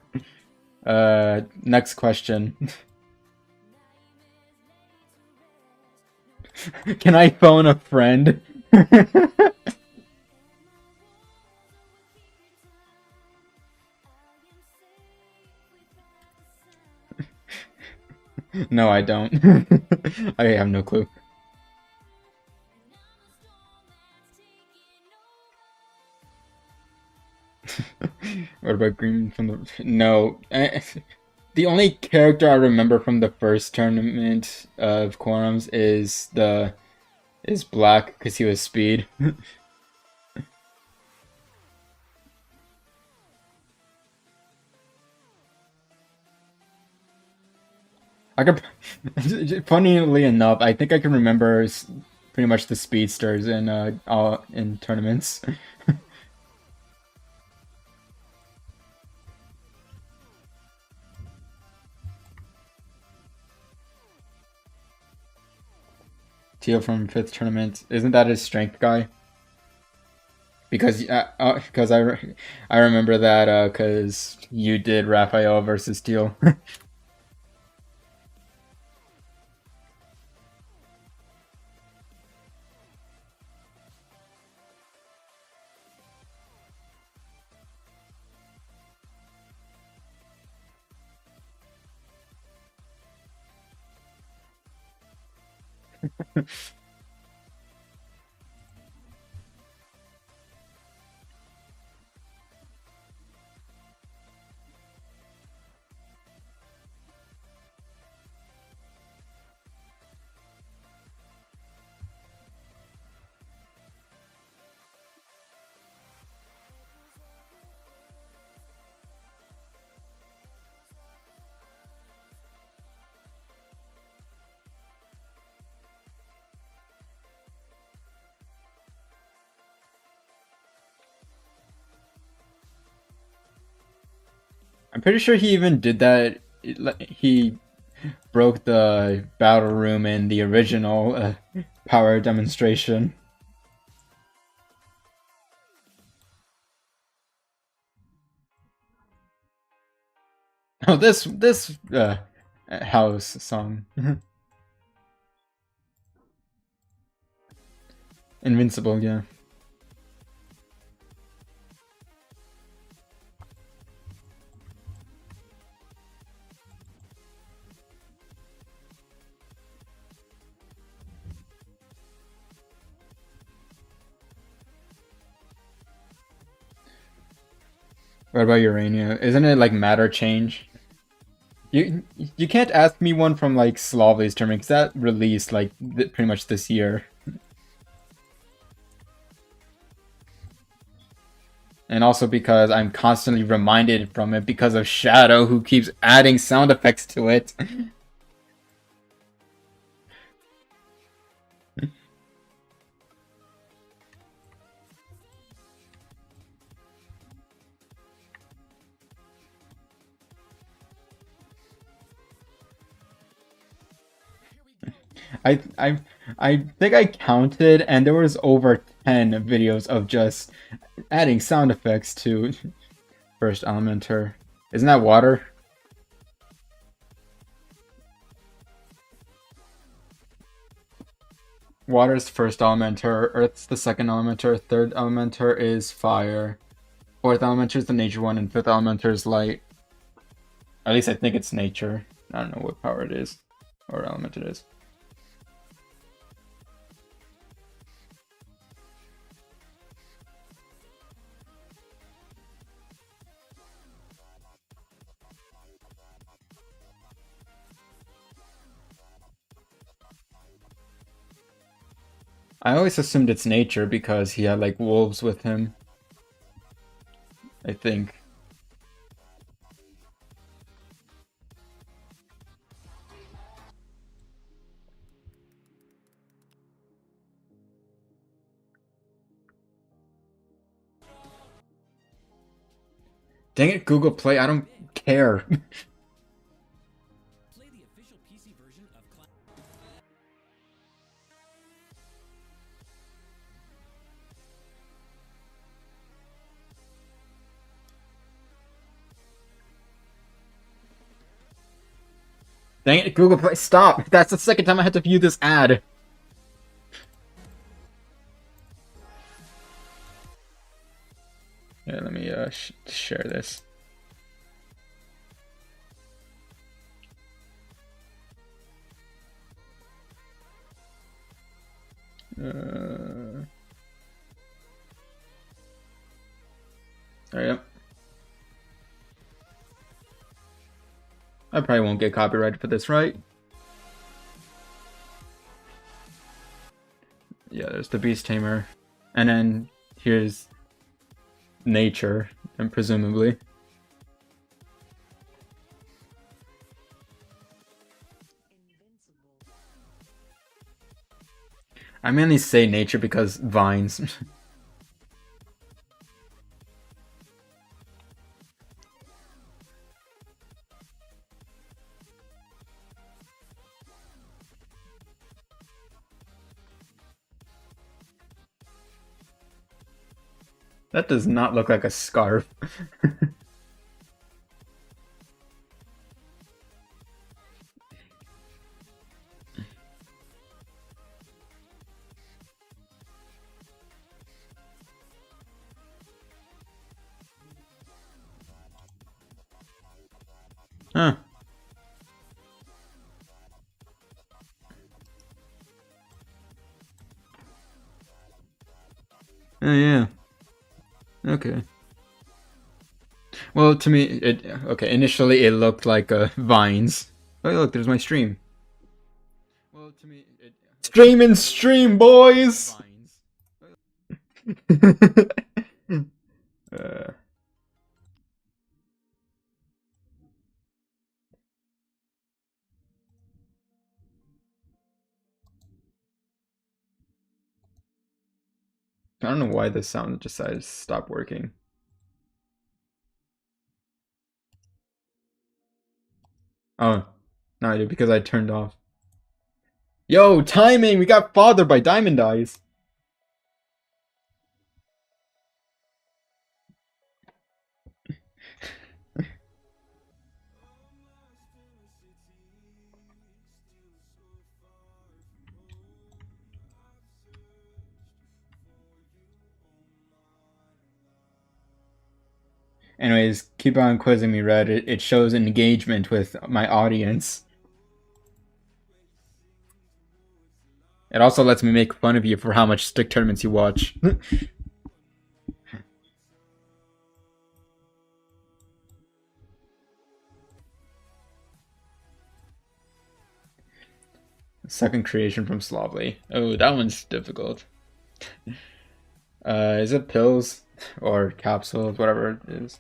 Next question. Can I phone a friend? No, I don't. I have no clue. What about Green from the? No, the only character I remember from the first tournament of quorums is Black because he was Speed. I could, funnily enough, I think I can remember pretty much the speedsters in all in tournaments. Teal from fifth tournament, isn't that his strength guy? Because I remember that because you did Raphael versus Teal. I'm pretty sure he even did that. He broke the battle room in the original power demonstration. Oh, this house song, Invincible, yeah. What about Urania? Isn't it like matter change? You can't ask me one from like Slavly's tournament because that released like pretty much this year, and also because I'm constantly reminded from it because of Shadow who keeps adding sound effects to it. I I I think I counted, and there was over 10 videos of just adding sound effects to First Elementer. Isn't that water? Water's first Elementer, Earth's the second Elementer, third Elementer is fire, fourth Elementer is the nature one, and fifth Elementer is light. At least I think it's nature. I don't know what power it is, or element it is. I always assumed it's nature because he had like wolves with him, I think. Dang it, Google Play, I don't care. Dang it, Google Play, stop! That's the second time I had to view this ad. Yeah, let me share this. Yep. I probably won't get copyrighted for this, right? Yeah, there's the Beast Tamer. And then here's nature, and presumably. I mainly say nature because vines. That does not look like a scarf. Huh. Oh, yeah. Okay. Well, to me, it okay. Initially, it looked like vines. Oh, look, there's my stream. Well, to me, it stream and stream, boys. uh, I don't know why the sound decided to stop working. Oh, no, I do because I turned off. Yo, timing! We got fathered by Diamond Eyes. Anyways, keep on quizzing me, Red. It shows engagement with my audience. It also lets me make fun of you for how much stick tournaments you watch. Second creation from Slavely. Oh, that one's difficult. Is it pills or capsules, whatever it is?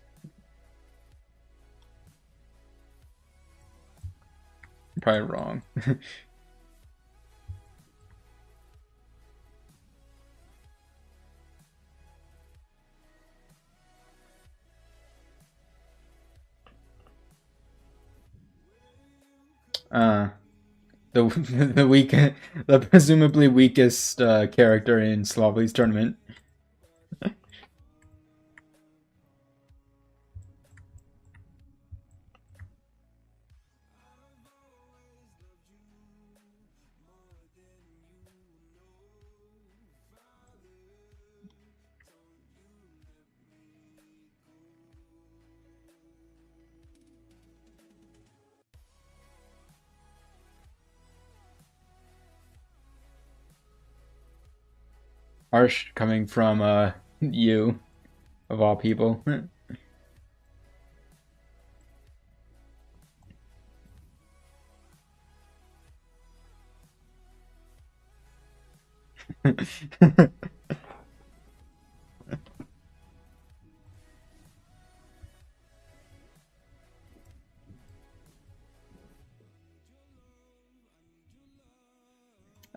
I'm probably wrong. uh, the the weak, the presumably weakest character in Slavely's tournament. Harsh coming from you of all people.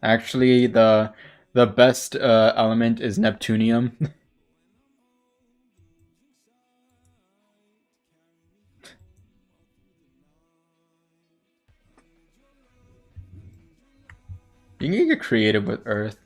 Actually, the best element is Neptunium. You can get creative with Earth.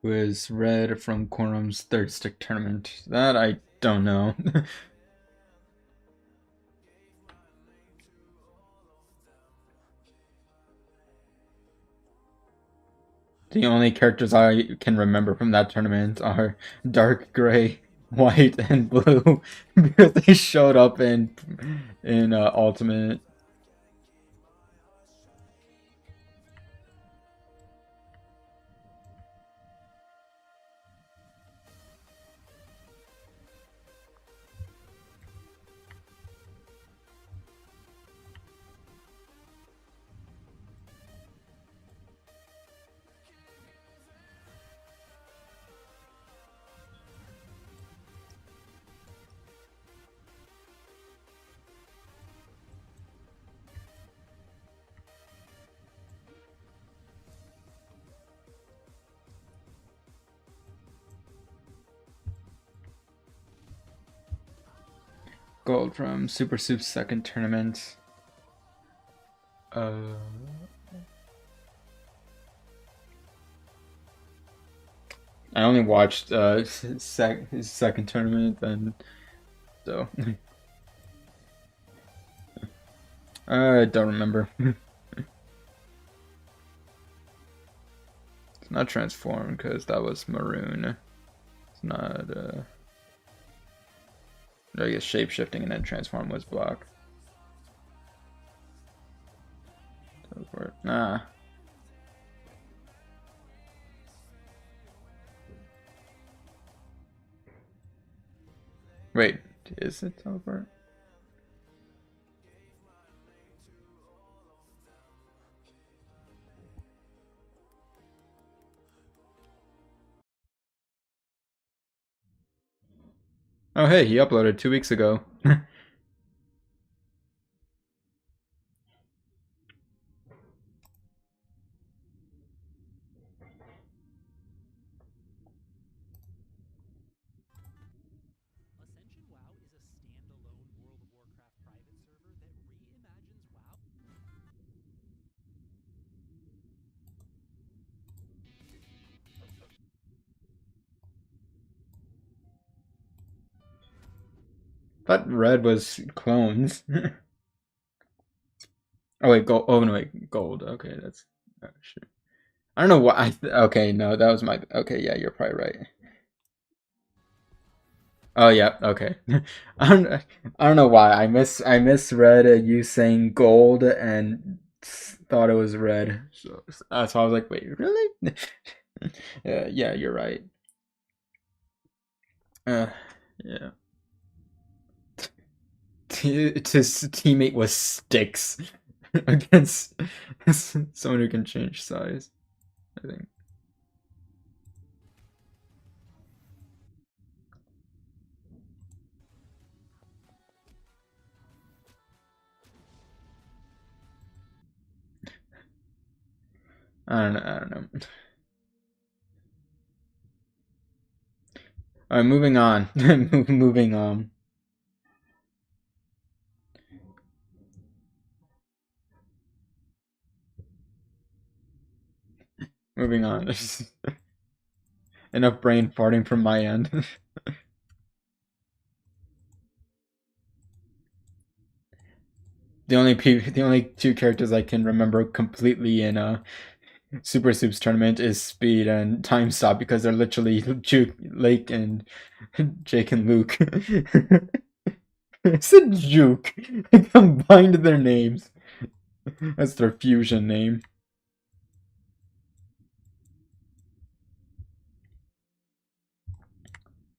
was red from Quorum's third stick tournament. That I don't know. The only characters I can remember from that tournament are dark gray, white, and blue because they showed up in Ultimate. Gold from Super Soup's second tournament. Uh, I only watched his second tournament, and so I don't remember. It's not transformed because that was maroon. It's not. I guess shape shifting and then transform was block. Teleport. Nah. Wait, is it teleport? Oh hey, he uploaded 2 weeks ago. Ascension WoW is a standalone World of Warcraft private server that reimagines WoW. Thought red was clones. Oh wait, gold. Oh no, wait, gold. Okay, that's. Oh, shit. I don't know why. Okay, no, that was my. Okay, yeah, you're probably right. Oh yeah, okay. I don't know why I misread you saying gold and thought it was red. So I was like, wait, really? Yeah, you're right. Uh, yeah. His teammate was Sticks against someone who can change size, I think. I don't know. All right, moving on. Moving on. Moving on. Enough brain farting from my end. The only two characters I can remember completely in Super Soups tournament is Speed and Time Stop because they're literally Juke, Lake, and Jake and Luke. I said Juke. I combined their names. That's their fusion name.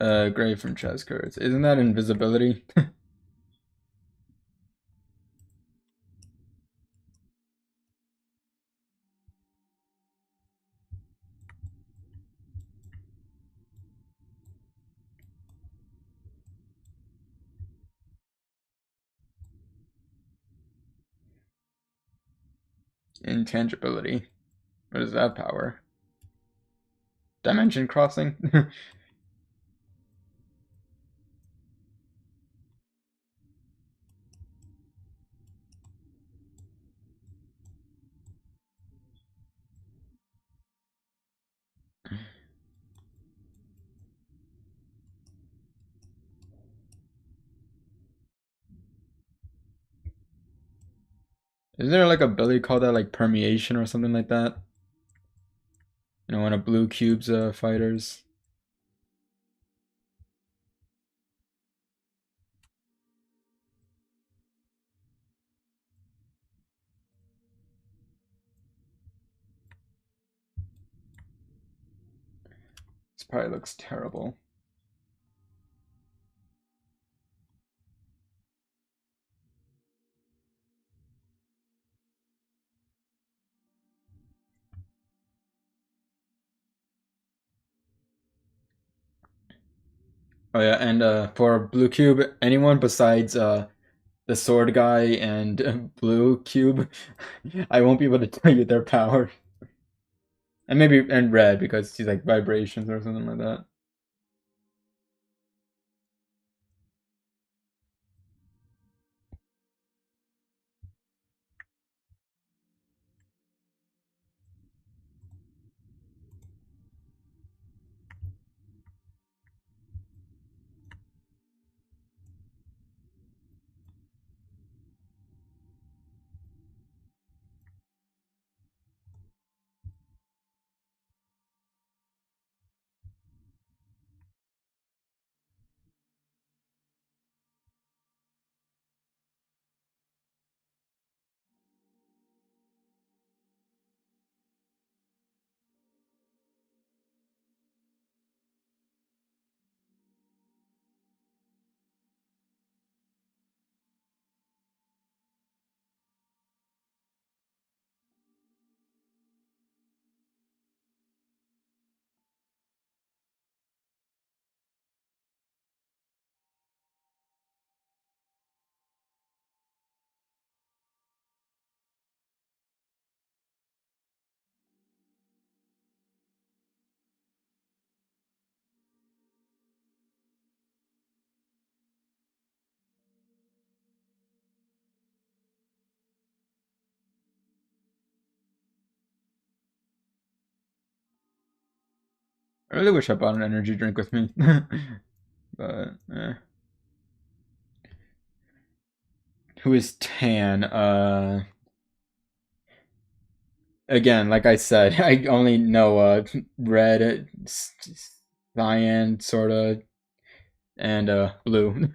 Gray from chess cards. Isn't that invisibility? Intangibility. What is that power? Dimension crossing? Is there like a ability called that like permeation or something like that? You know, when a blue cubes fighters. This probably looks terrible. Oh yeah, and for blue cube, anyone besides the sword guy and blue cube, I won't be able to tell you their power. And maybe and red because he's like vibrations or something like that. I really wish I bought an energy drink with me. But who is Tan? Again, like I said, I only know red, cyan, sorta, and blue.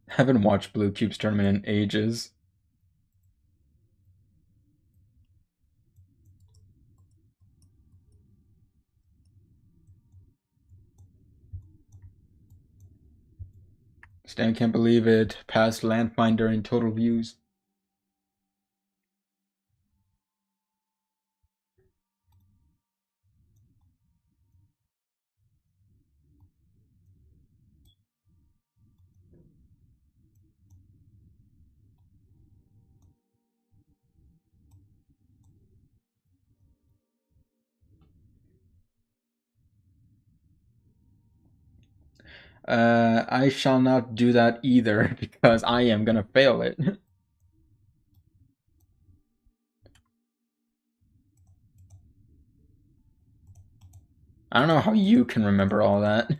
Haven't watched Blue Cube's tournament in ages. Stan can't believe it. Passed Landfinder in total views. I shall not do that either because I am gonna fail it. I don't know how you can remember all that.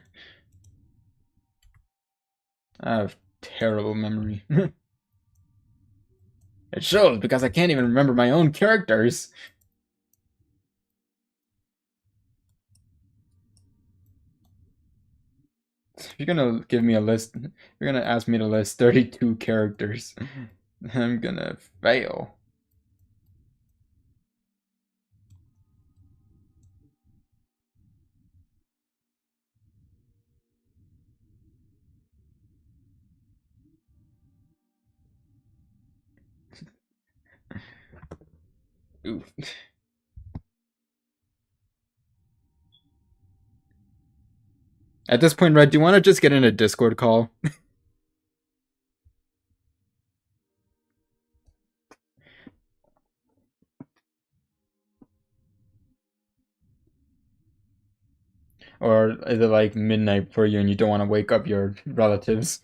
I have terrible memory. It shows because I can't even remember my own characters. If you're gonna give me a list, you're gonna ask me to list 32 characters. I'm gonna fail. Oof. At this point, Red, do you want to just get in a Discord call? Or is it like midnight for you and you don't want to wake up your relatives?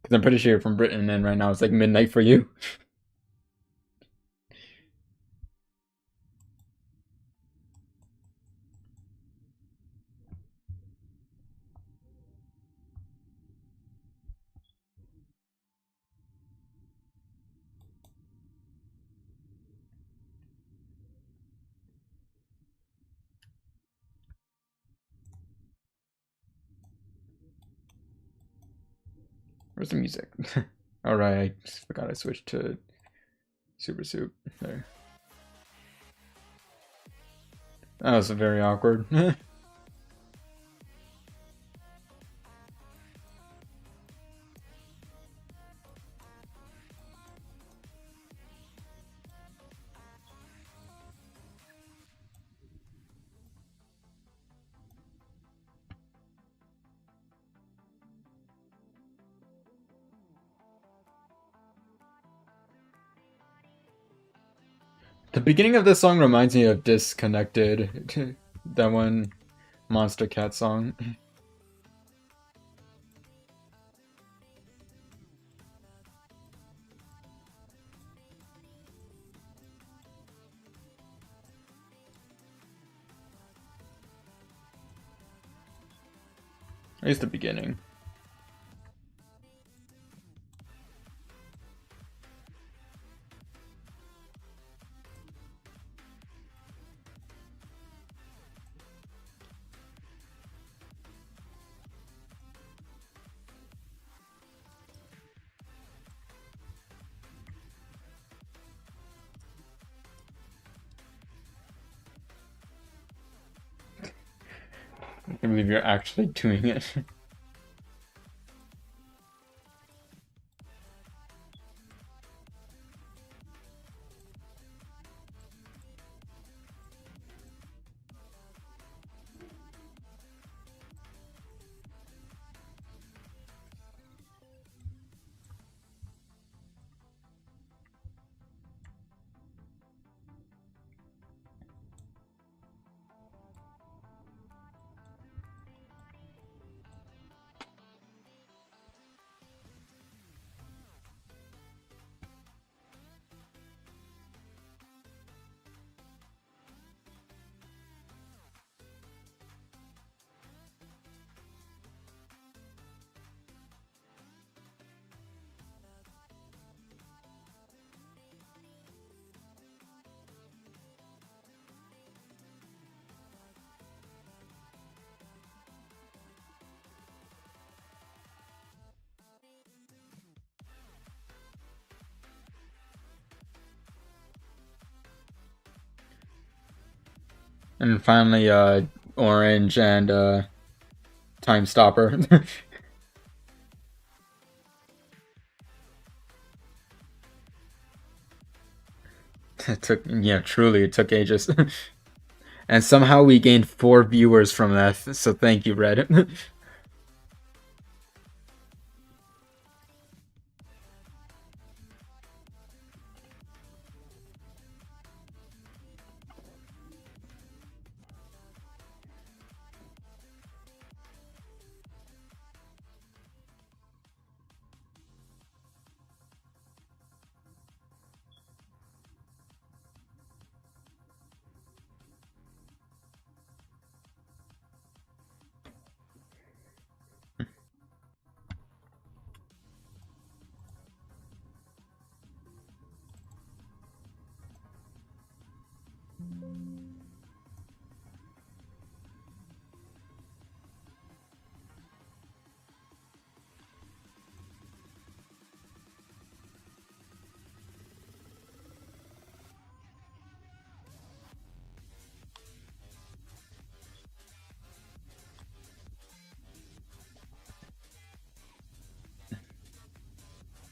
Because I'm pretty sure you're from Britain and right now it's like midnight for you. Where's the music? Alright, I just forgot I switched to Super Soup. There. That was very awkward. The beginning of this song reminds me of Disconnected, that one Monster Cat song. At least the beginning. I can't believe you're actually doing it. And finally, Orange and Time Stopper. It took, yeah, truly, it took ages. And somehow we gained 4 viewers from that, so thank you, Reddit.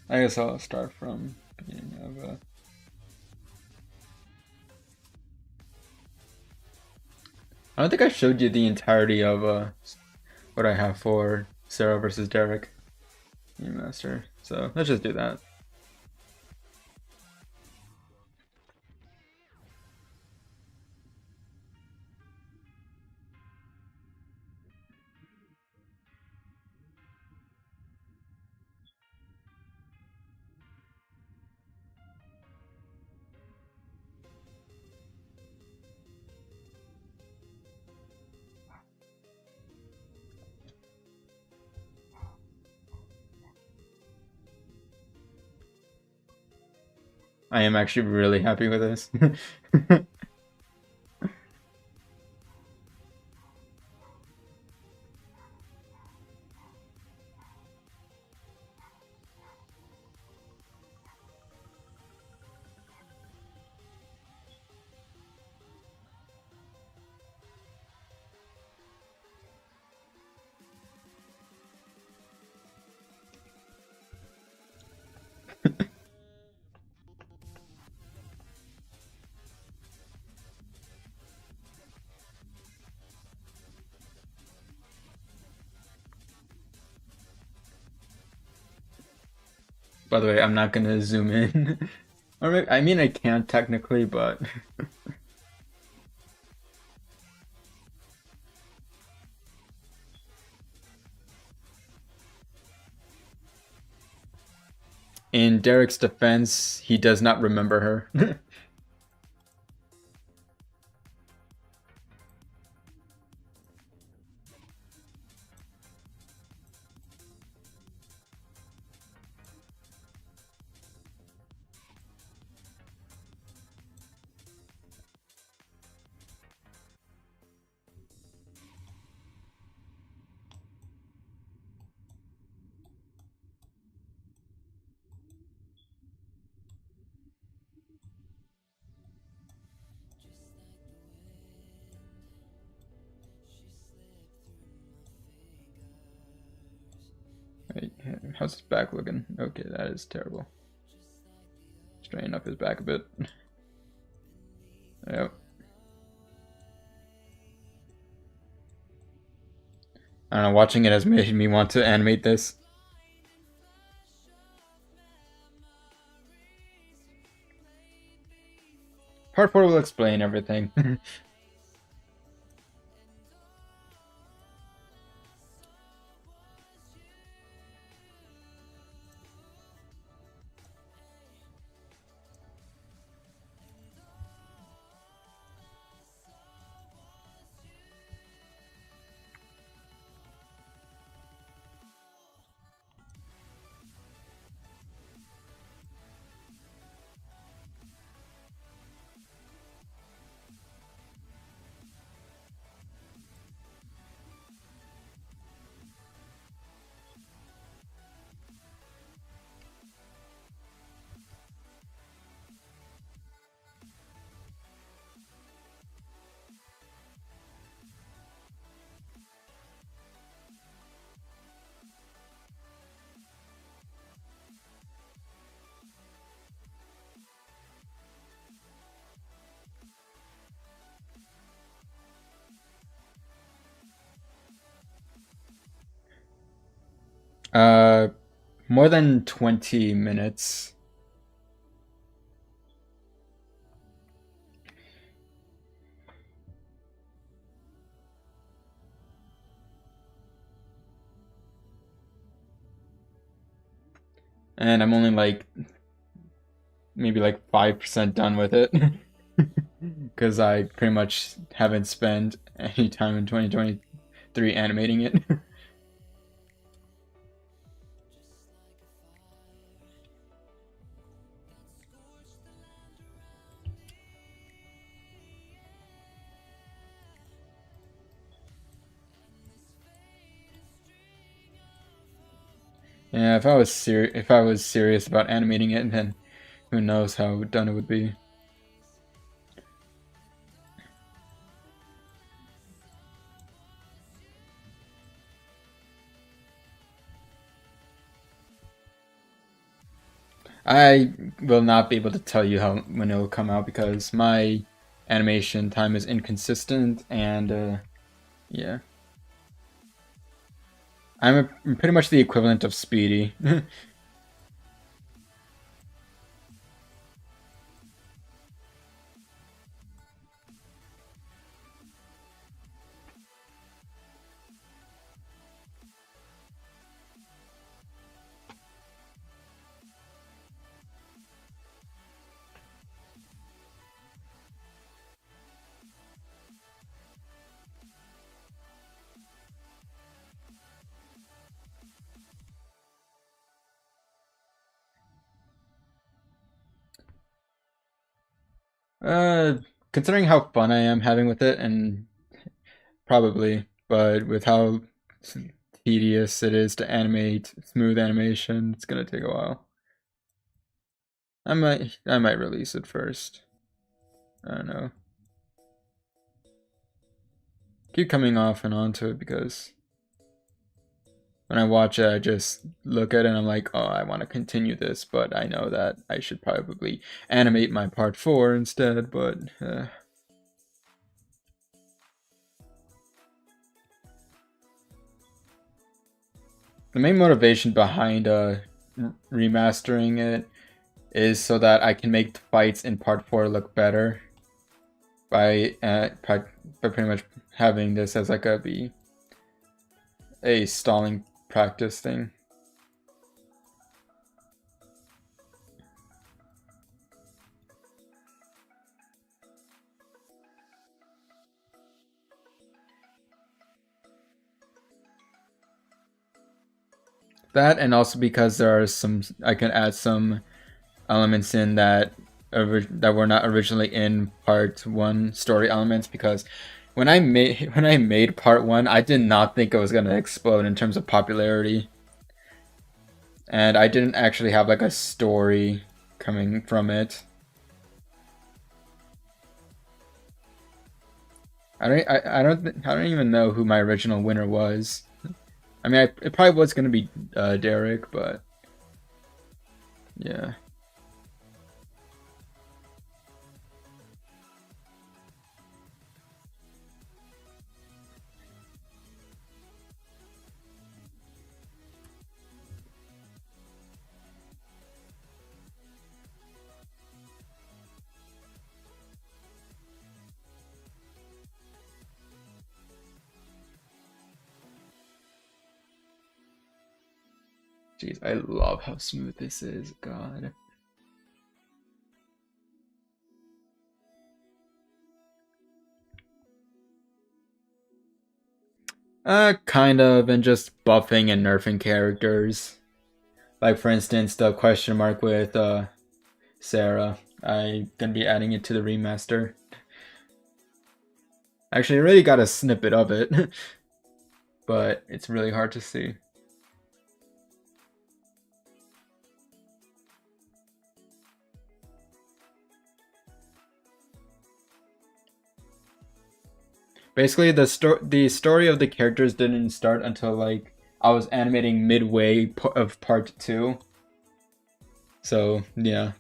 I guess I'll start from beginning of I don't think I showed you the entirety of what I have for Sarah versus Derek Remaster. So let's just do that. I am actually really happy with this. By the way, I'm not gonna zoom in. Or maybe, I mean, I can technically, but in Derek's defense, he does not remember her. Wait, how's his back looking? Okay, that is terrible. Straighten up his back a bit. Yep. I don't know, watching it has made me want to animate this. Part 4 will explain everything. uh, more than 20 minutes. And I'm only like maybe like 5% done with it. Because I pretty much haven't spent any time in 2023 animating it. Yeah, if I was serious about animating it, then who knows how done it would be. I will not be able to tell you how when it will come out because my animation time is inconsistent and yeah. I'm pretty much the equivalent of Speedy. Uh, considering how fun I am having with it, and probably, but with how tedious it is to animate smooth animation, it's gonna take a while. I might release it first. I don't know. Keep coming off and onto it because when I watch it, I just look at it and I'm like, oh, I want to continue this, but I know that I should probably animate my part 4 instead, but the main motivation behind remastering it is so that I can make the fights in part 4 look better by pretty much having this as like a stalling practice thing. That and also because there are some I can add some elements in that were not originally in part 1 story elements because when I made part 1 I did not think it was going to explode in terms of popularity, and I didn't actually have like a story coming from it. I don't even know who my original winner was. I mean, it probably was going to be Derek, but yeah. Jeez, I love how smooth this is. God. Kind of, and just buffing and nerfing characters. Like for instance, the question mark with Sarah. I'm gonna be adding it to the remaster. Actually, I already got a snippet of it, but it's really hard to see. Basically, the story of the characters didn't start until like I was animating midway of part 2. So yeah.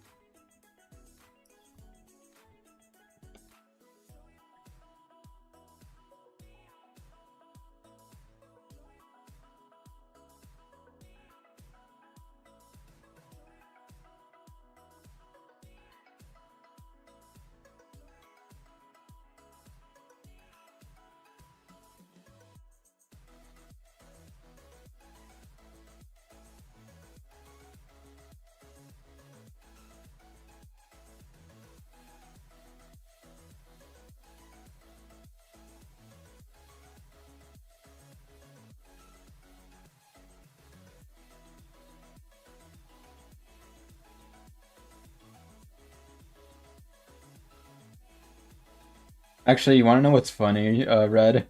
Actually, you want to know what's funny, Red?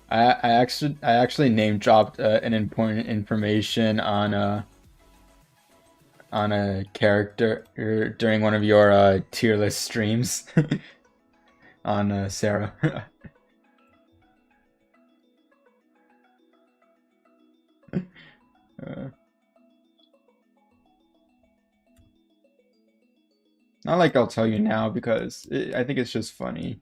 I actually name dropped an important information on a character during one of your tier list streams on Sarah. uh, Not like I'll tell you now because I think it's just funny.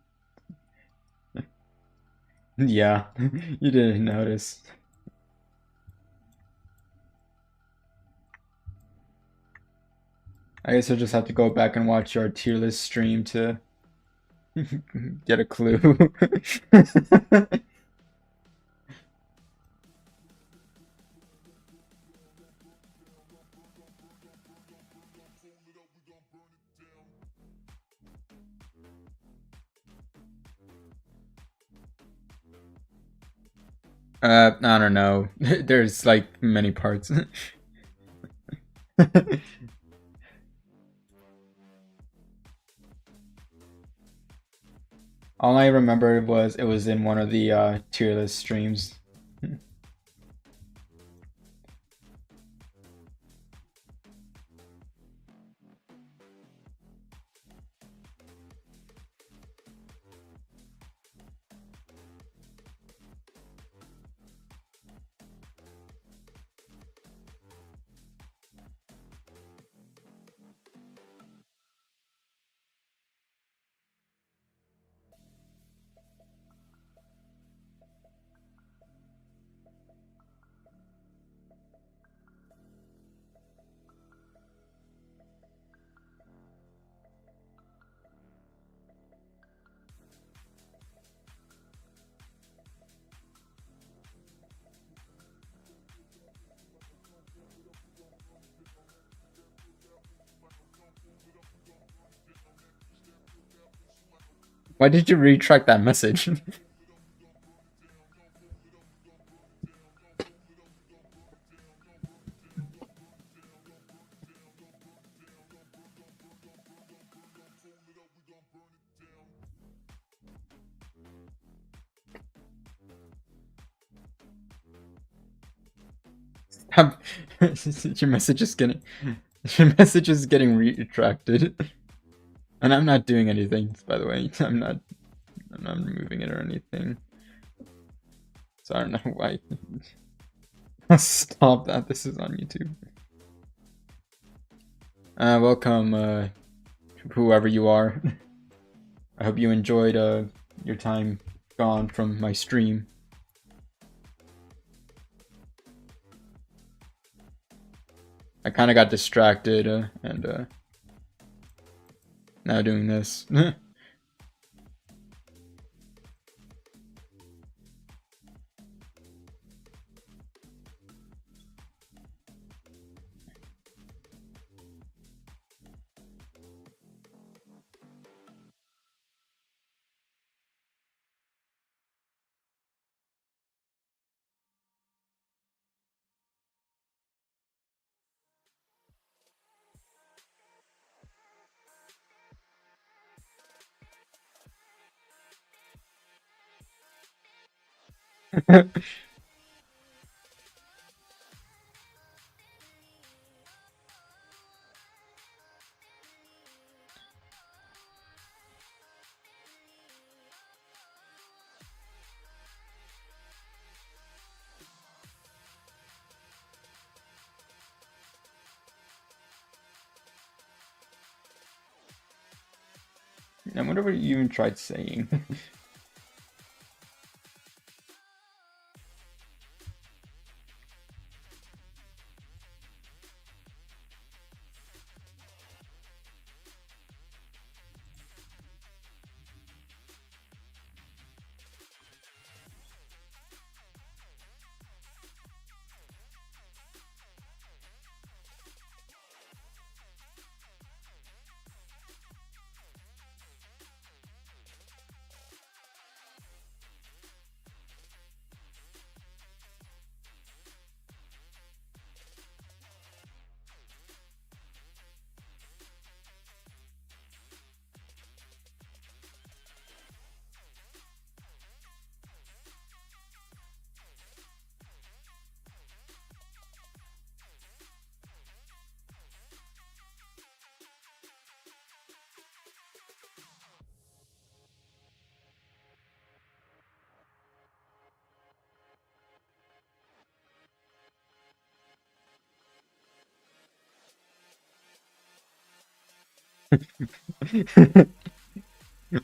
Yeah, you didn't notice. I guess I'll just have to go back and watch your tier list stream to get a clue. I don't know. There's like many parts. All I remember was it was in one of the tier list streams. Why did you retract that message? Your message is getting your message is getting retracted, and I'm not doing anything. By the way, I'm not removing it or anything. So I don't know why. Stop that. This is on YouTube. Welcome, whoever you are. I hope you enjoyed your time gone from my stream. I kind of got distracted and now doing this. I wonder what you even tried saying.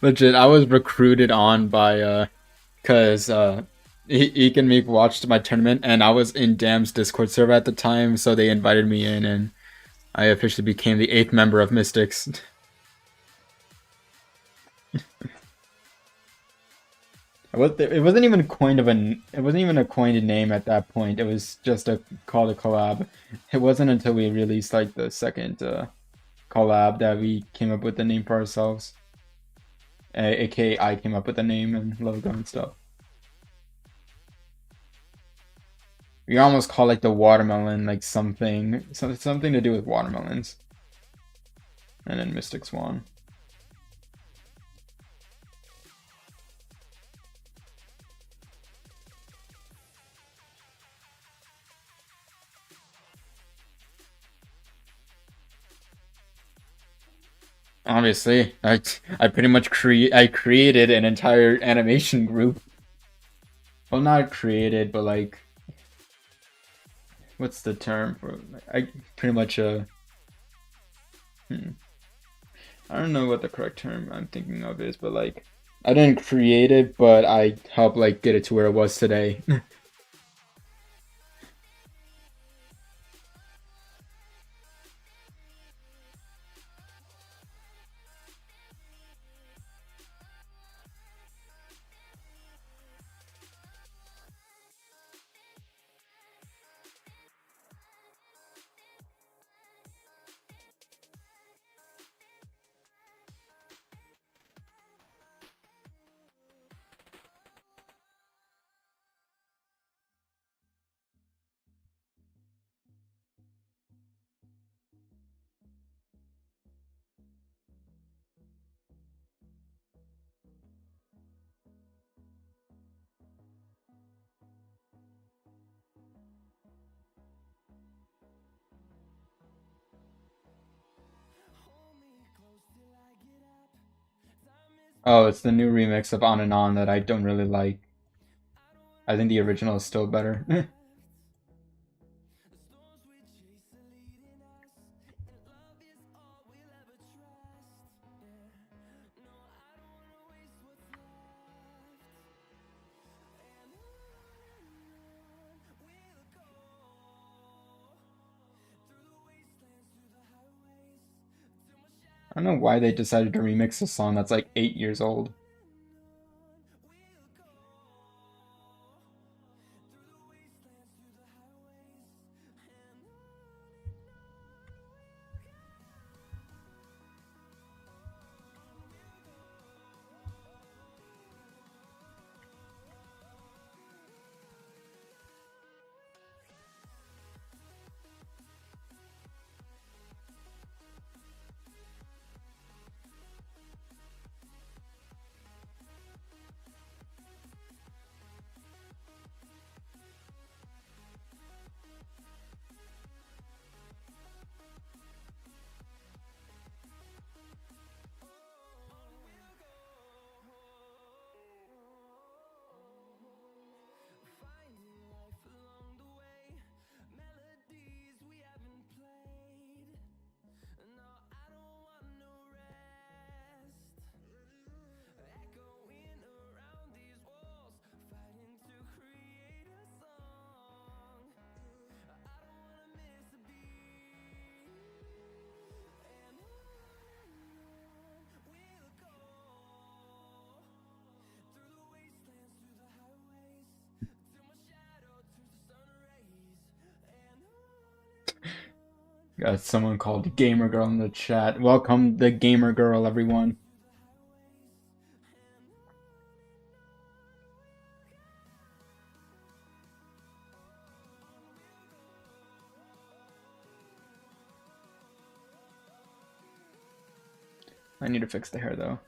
Legit, I was recruited on by cause Eek and Meek watched my tournament and I was in Dam's Discord server at the time, so they invited me in and I officially became the 8th member of Mystics. It wasn't even it wasn't even a coined name at that point. It was just a call to collab. It wasn't until we released like the second collab that we came up with the name for ourselves. AKA I came up with the name and logo and stuff. We almost call like the watermelon like something to do with watermelons. And then Mystic Swan. Obviously, I pretty much created an entire animation group. Well, not created, but like, what's the term for? I pretty much I don't know what the correct term I'm thinking of is, but like, I didn't create it, but I helped like get it to where it was today. Oh, it's the new remix of On and On that I don't really like. I think the original is still better. I don't know why they decided to remix a song that's like 8 years old. Got someone called Gamer Girl in the chat. Welcome the Gamer Girl, everyone. I need to fix the hair though.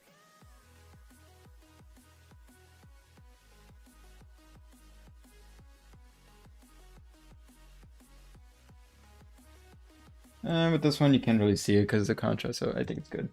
With this one, you can't really see it because of the contrast, so I think it's good.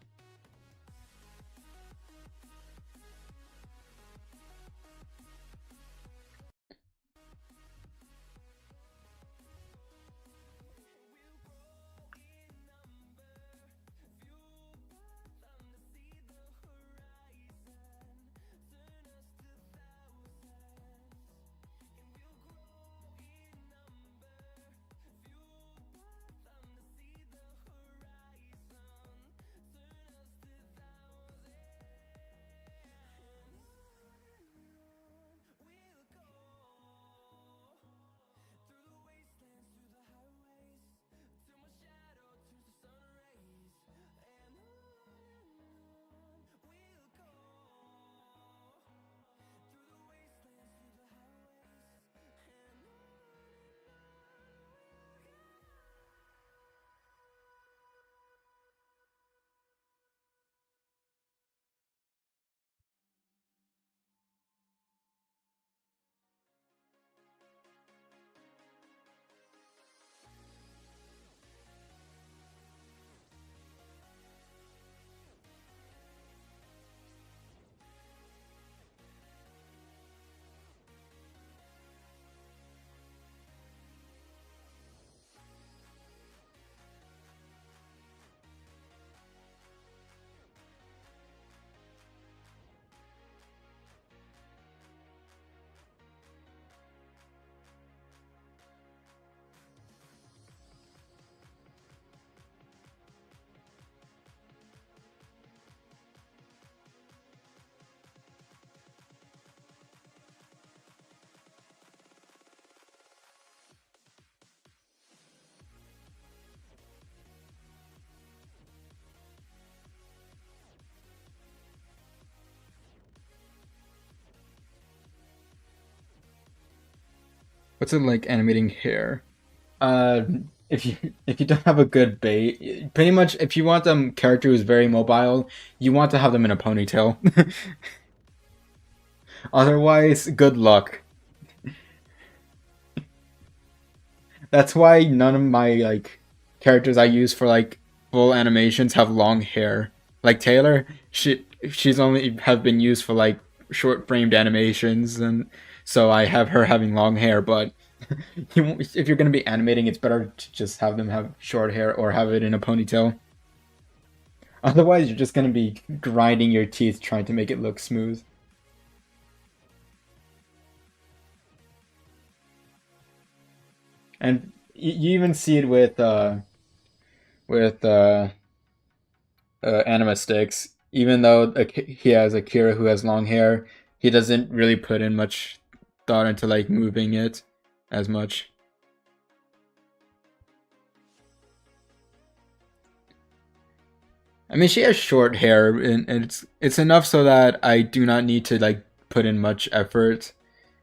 What's it like animating hair? Uh, if you don't have a good bait, pretty much if you want them character who's very mobile, you want to have them in a ponytail. Otherwise, good luck. That's why none of my like characters I use for like full animations have long hair. Like Taylor, she's only have been used for like short framed animations, and so I have her having long hair. But if you're gonna be animating, it's better to just have them have short hair or have it in a ponytail. Otherwise, you're just gonna be grinding your teeth trying to make it look smooth. And you even see it with anima sticks. Even though he has Akira who has long hair, he doesn't really put in much thought into like moving it as much. I mean, she has short hair, and it's enough so that I do not need to like put in much effort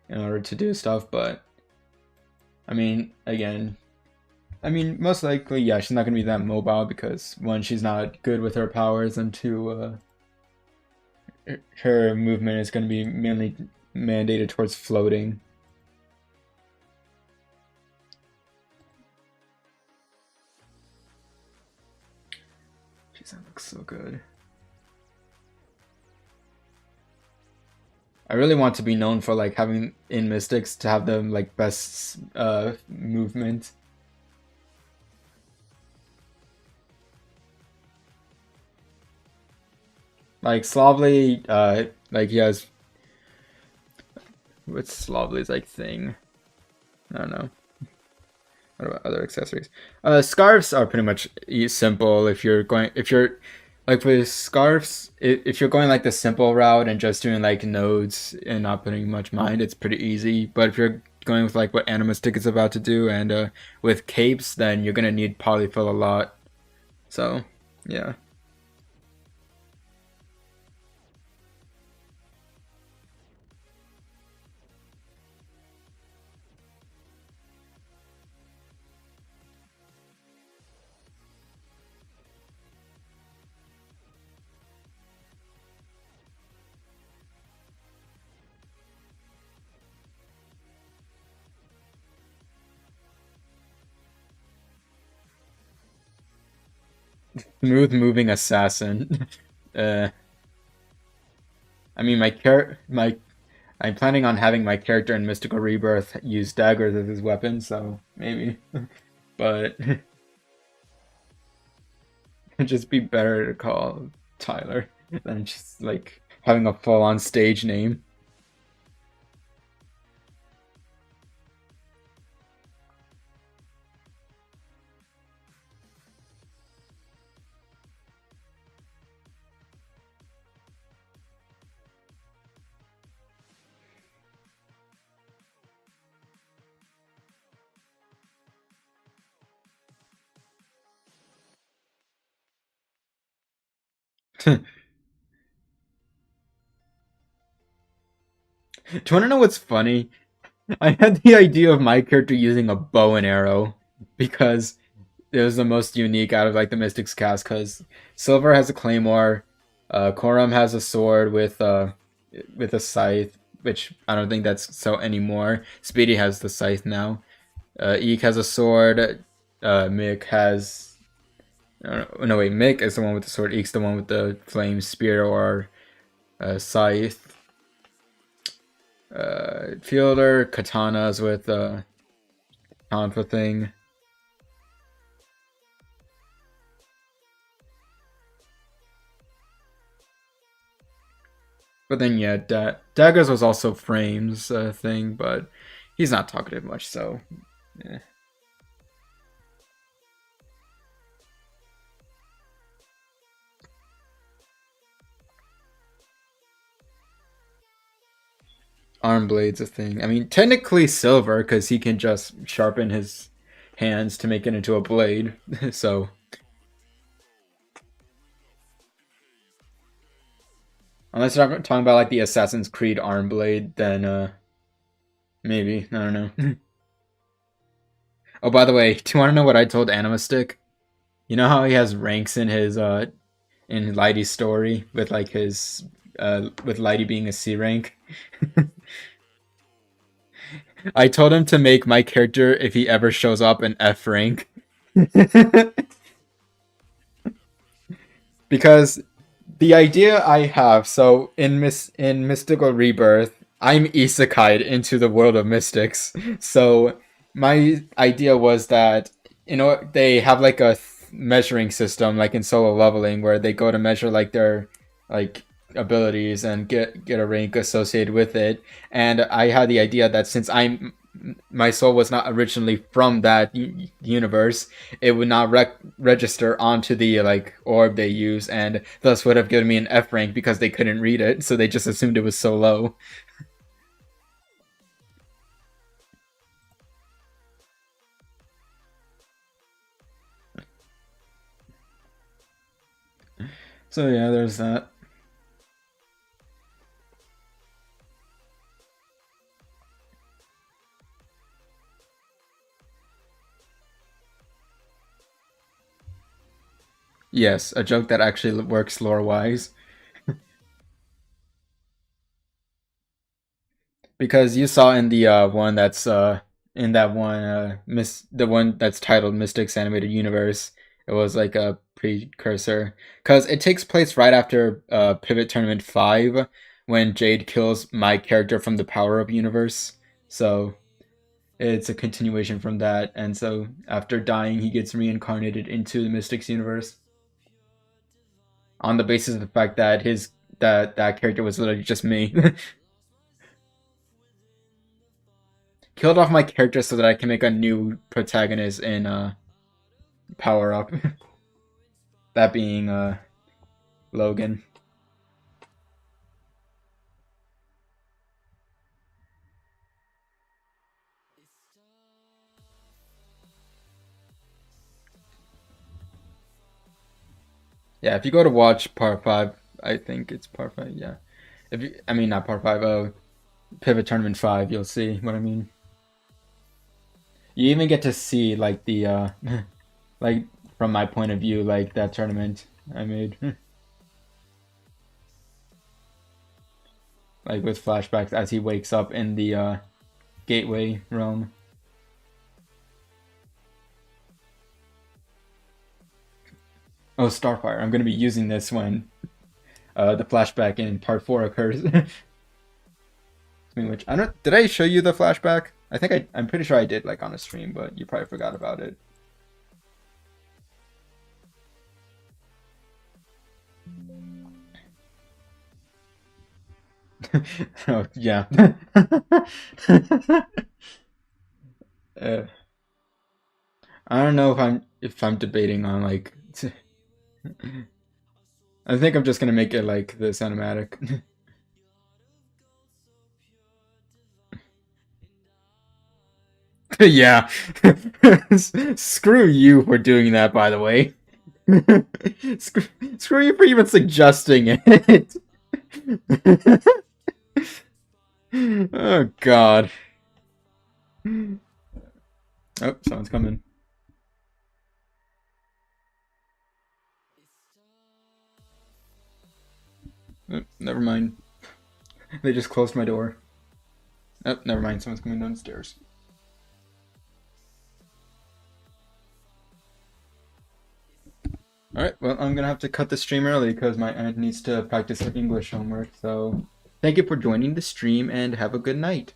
in order to do stuff. But I mean, again, I mean, most likely, yeah, she's not gonna be that mobile because one, she's not good with her powers, and two, her movement is gonna be mainly mandated towards floating. Jeez, that looks so good. I really want to be known for like having in Mystics to have the like best movement. Like Slavely, like he has what's Slavely's like thing? I don't know. What about other accessories? Scarves are pretty much simple if you're like with scarves, if you're going like the simple route and just doing like nodes and not putting much mind, it's pretty easy. But if you're going with like what Animistic is about to do and with capes, then you're gonna need polyfill a lot. So yeah. Smooth moving assassin. uh, I mean my I'm planning on having my character in Mystical Rebirth use daggers as his weapon, so maybe. But it'd just be better to call Tyler than just like having a full on stage name. Do you want to know what's funny? I had the idea of my character using a bow and arrow because it was the most unique out of like the Mystics cast. Because Silver has a claymore, Corum has a sword with a scythe, which I don't think that's so anymore. Speedy has the scythe now. Eek has a sword. Mick has no wait, Mick is the one with the sword. Eek's the one with the flame spear or scythe. Fielder katanas with tonfa thing. But then yeah, daggers was also frames thing, but he's not talkative much, so yeah. Arm blade's a thing. I mean, technically silver because he can just sharpen his hands to make it into a blade. So unless you're talking about like the Assassin's Creed arm blade, then maybe I don't know. Oh, by the way, do you want to know what I told Animastick? You know how he has ranks in Lighty's story with like his with Lighty being a C rank? I told him to make my character if he ever shows up an F rank. Because The idea I have, so in Mystical Rebirth, I'm isekai'd into the world of mystics. So my idea was that they have like a measuring system like in solo leveling where they go to measure like their like abilities and get a rank associated with it. And I had the idea that since I'm my soul was not originally from that universe, it would not register onto the like orb they use, and thus would have given me an F rank because they couldn't read it, so they just assumed it was so low. So yeah, there's that. Yes, a joke that actually works lore wise. Because you saw in the one that's in that one the one that's titled Mystics Animated Universe, it was like a precursor because it takes place right after Pivot Tournament 5 when Jade kills my character from the Power Up universe. So it's a continuation from that, and so after dying he gets reincarnated into the Mystics universe on the basis of the fact that that character was literally just me. Killed off my character so that I can make a new protagonist in Power Up. That being Logan. Yeah, if you go to watch Part 5, I think it's Part 5, yeah. If you, I mean not Part 5, Pivot Tournament 5, you'll see what I mean. You even get to see like the like from my point of view, like that tournament I made. Like with flashbacks as he wakes up in the gateway realm. Oh, Starfire. I'm gonna be using this when the flashback in part 4 occurs. Which I don't. Did I show you the flashback? I think I'm pretty sure I did, like on a stream, but you probably forgot about it. Oh yeah. uh, I don't know if I'm debating on like. I think I'm just gonna make it like the cinematic. Yeah. Screw you for doing that, by the way. screw, screw you for even suggesting it. Oh God. Oh, someone's coming. Oh, never mind. They just closed my door. Oh, never mind. Someone's coming downstairs. Alright, well, I'm gonna have to cut the stream early because my aunt needs to practice her English homework. So, thank you for joining the stream and have a good night.